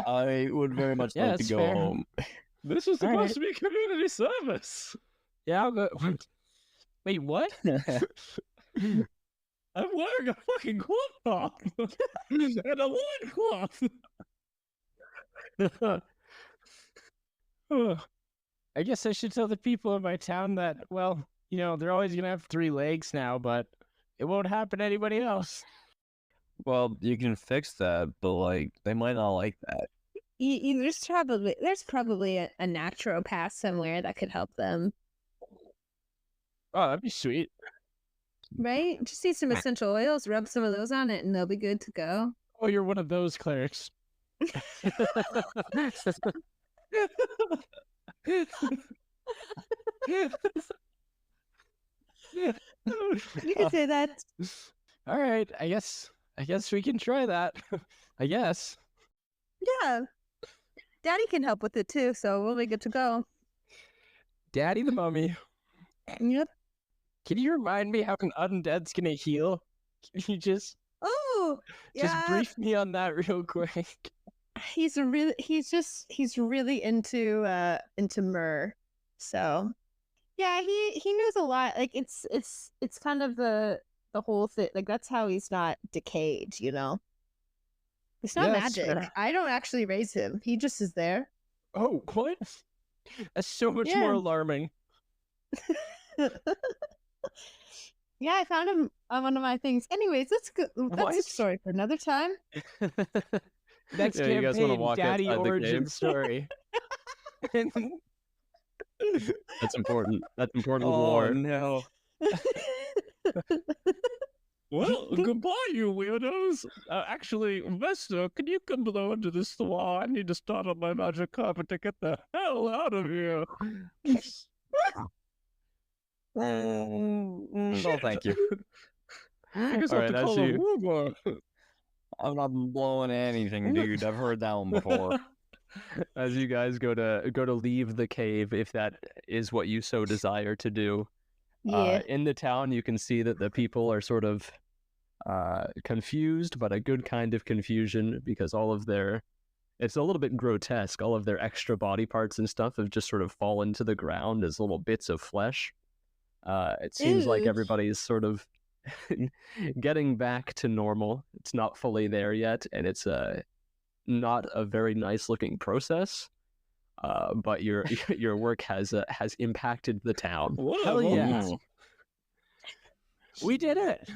I would very much Yeah, like to that's go fair. home. This was All supposed to be community service. Yeah, I'll go. Wait, what? I'm wearing a fucking cloth top and a loincloth. I guess I should tell the people in my town that, well, they're always going to have 3 legs now, but it won't happen to anybody else. Well, you can fix that, but like they might not like that. There's probably a naturopath somewhere that could help them, Oh, that'd be sweet. right? Just need some essential oils, rub some of those on it, and they'll be good to go. Oh, you're one of those clerics. You can say that. All right, I guess we can try that. I guess. Yeah. Daddy can help with it too, so we'll be good to go. Daddy the mummy. Yep. Can you remind me how an undead's gonna heal? Can you just Oh, yeah. brief me on that real quick? He's really into myrrh. So yeah, he knows a lot. Like it's kind of the whole thing. Like that's how he's not decayed, you know. It's not Yes, magic. fair. I don't actually raise him. He just is there. Oh, what? That's so much Yeah. more alarming. Yeah, I found him on one of my things. Anyways, that's good. That's What? a story for another time. Next Yeah, you guys wanna campaign, walk Daddy outside the origin cave? story. That's important. That's important Oh lore. no. Well, goodbye, you weirdos. Actually, Vesta, can you come blow into this wall? I need to start on my magic carpet to get the hell out of here. No, thank you. I guess All I'll have right, to as call a you Uber. I'm not blowing anything, dude. I've heard that one before. as you guys go to leave the cave, if that is what you so desire to do, Yeah. in the town, you can see that the people are sort of confused, but a good kind of confusion because it's a little bit grotesque. All of their extra body parts and stuff have just sort of fallen to the ground as little bits of flesh. It seems like Ew. everybody's sort of getting back to normal. It's not fully there yet, and it's not a very nice looking process. But your your work has impacted the town. Hell yeah. Mm. We did it.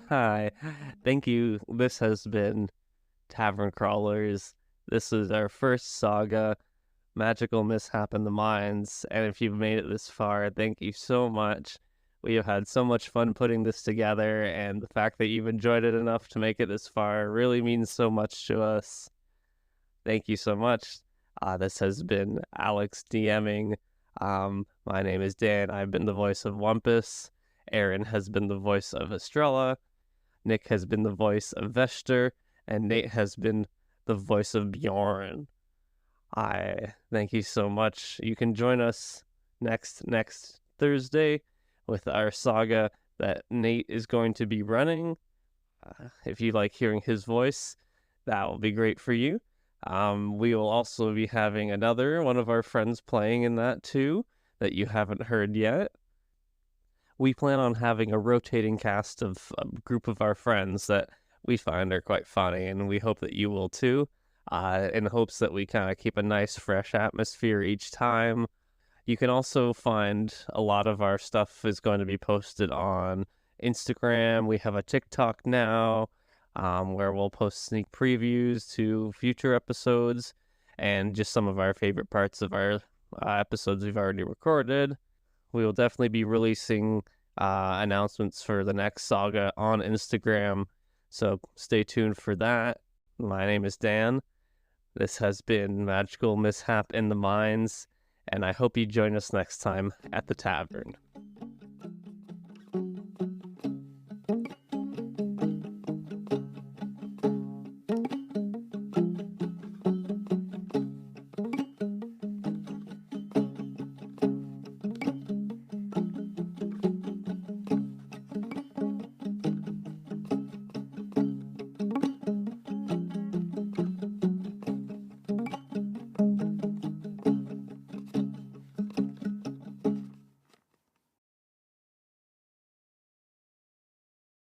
Hi. Thank you. This has been Tavern Crawlers. This is our first saga, Magical Mishap in the Mines. And if you've made it this far, thank you so much. We have had so much fun putting this together, and the fact that you've enjoyed it enough to make it this far really means so much to us. Thank you so much. This has been Alex DMing. My name is Dan. I've been the voice of Wumpus. Aaron has been the voice of Estrella. Nick has been the voice of Vester. And Nate has been the voice of Bjorn. I thank you so much. You can join us next Thursday with our saga that Nate is going to be running. If you like hearing his voice, that will be great for you. We will also be having another one of our friends playing in that too that you haven't heard yet. We plan on having a rotating cast of a group of our friends that we find are quite funny, and we hope that you will too, in hopes that we kind of keep a nice, fresh atmosphere each time. You can also find a lot of our stuff is going to be posted on Instagram. We have a TikTok now, where we'll post sneak previews to future episodes and just some of our favorite parts of our episodes we've already recorded. We will definitely be releasing announcements for the next saga on Instagram, so stay tuned for that. My name is Dan. This has been Magical Mishap in the Mines, and I hope you join us next time at the tavern.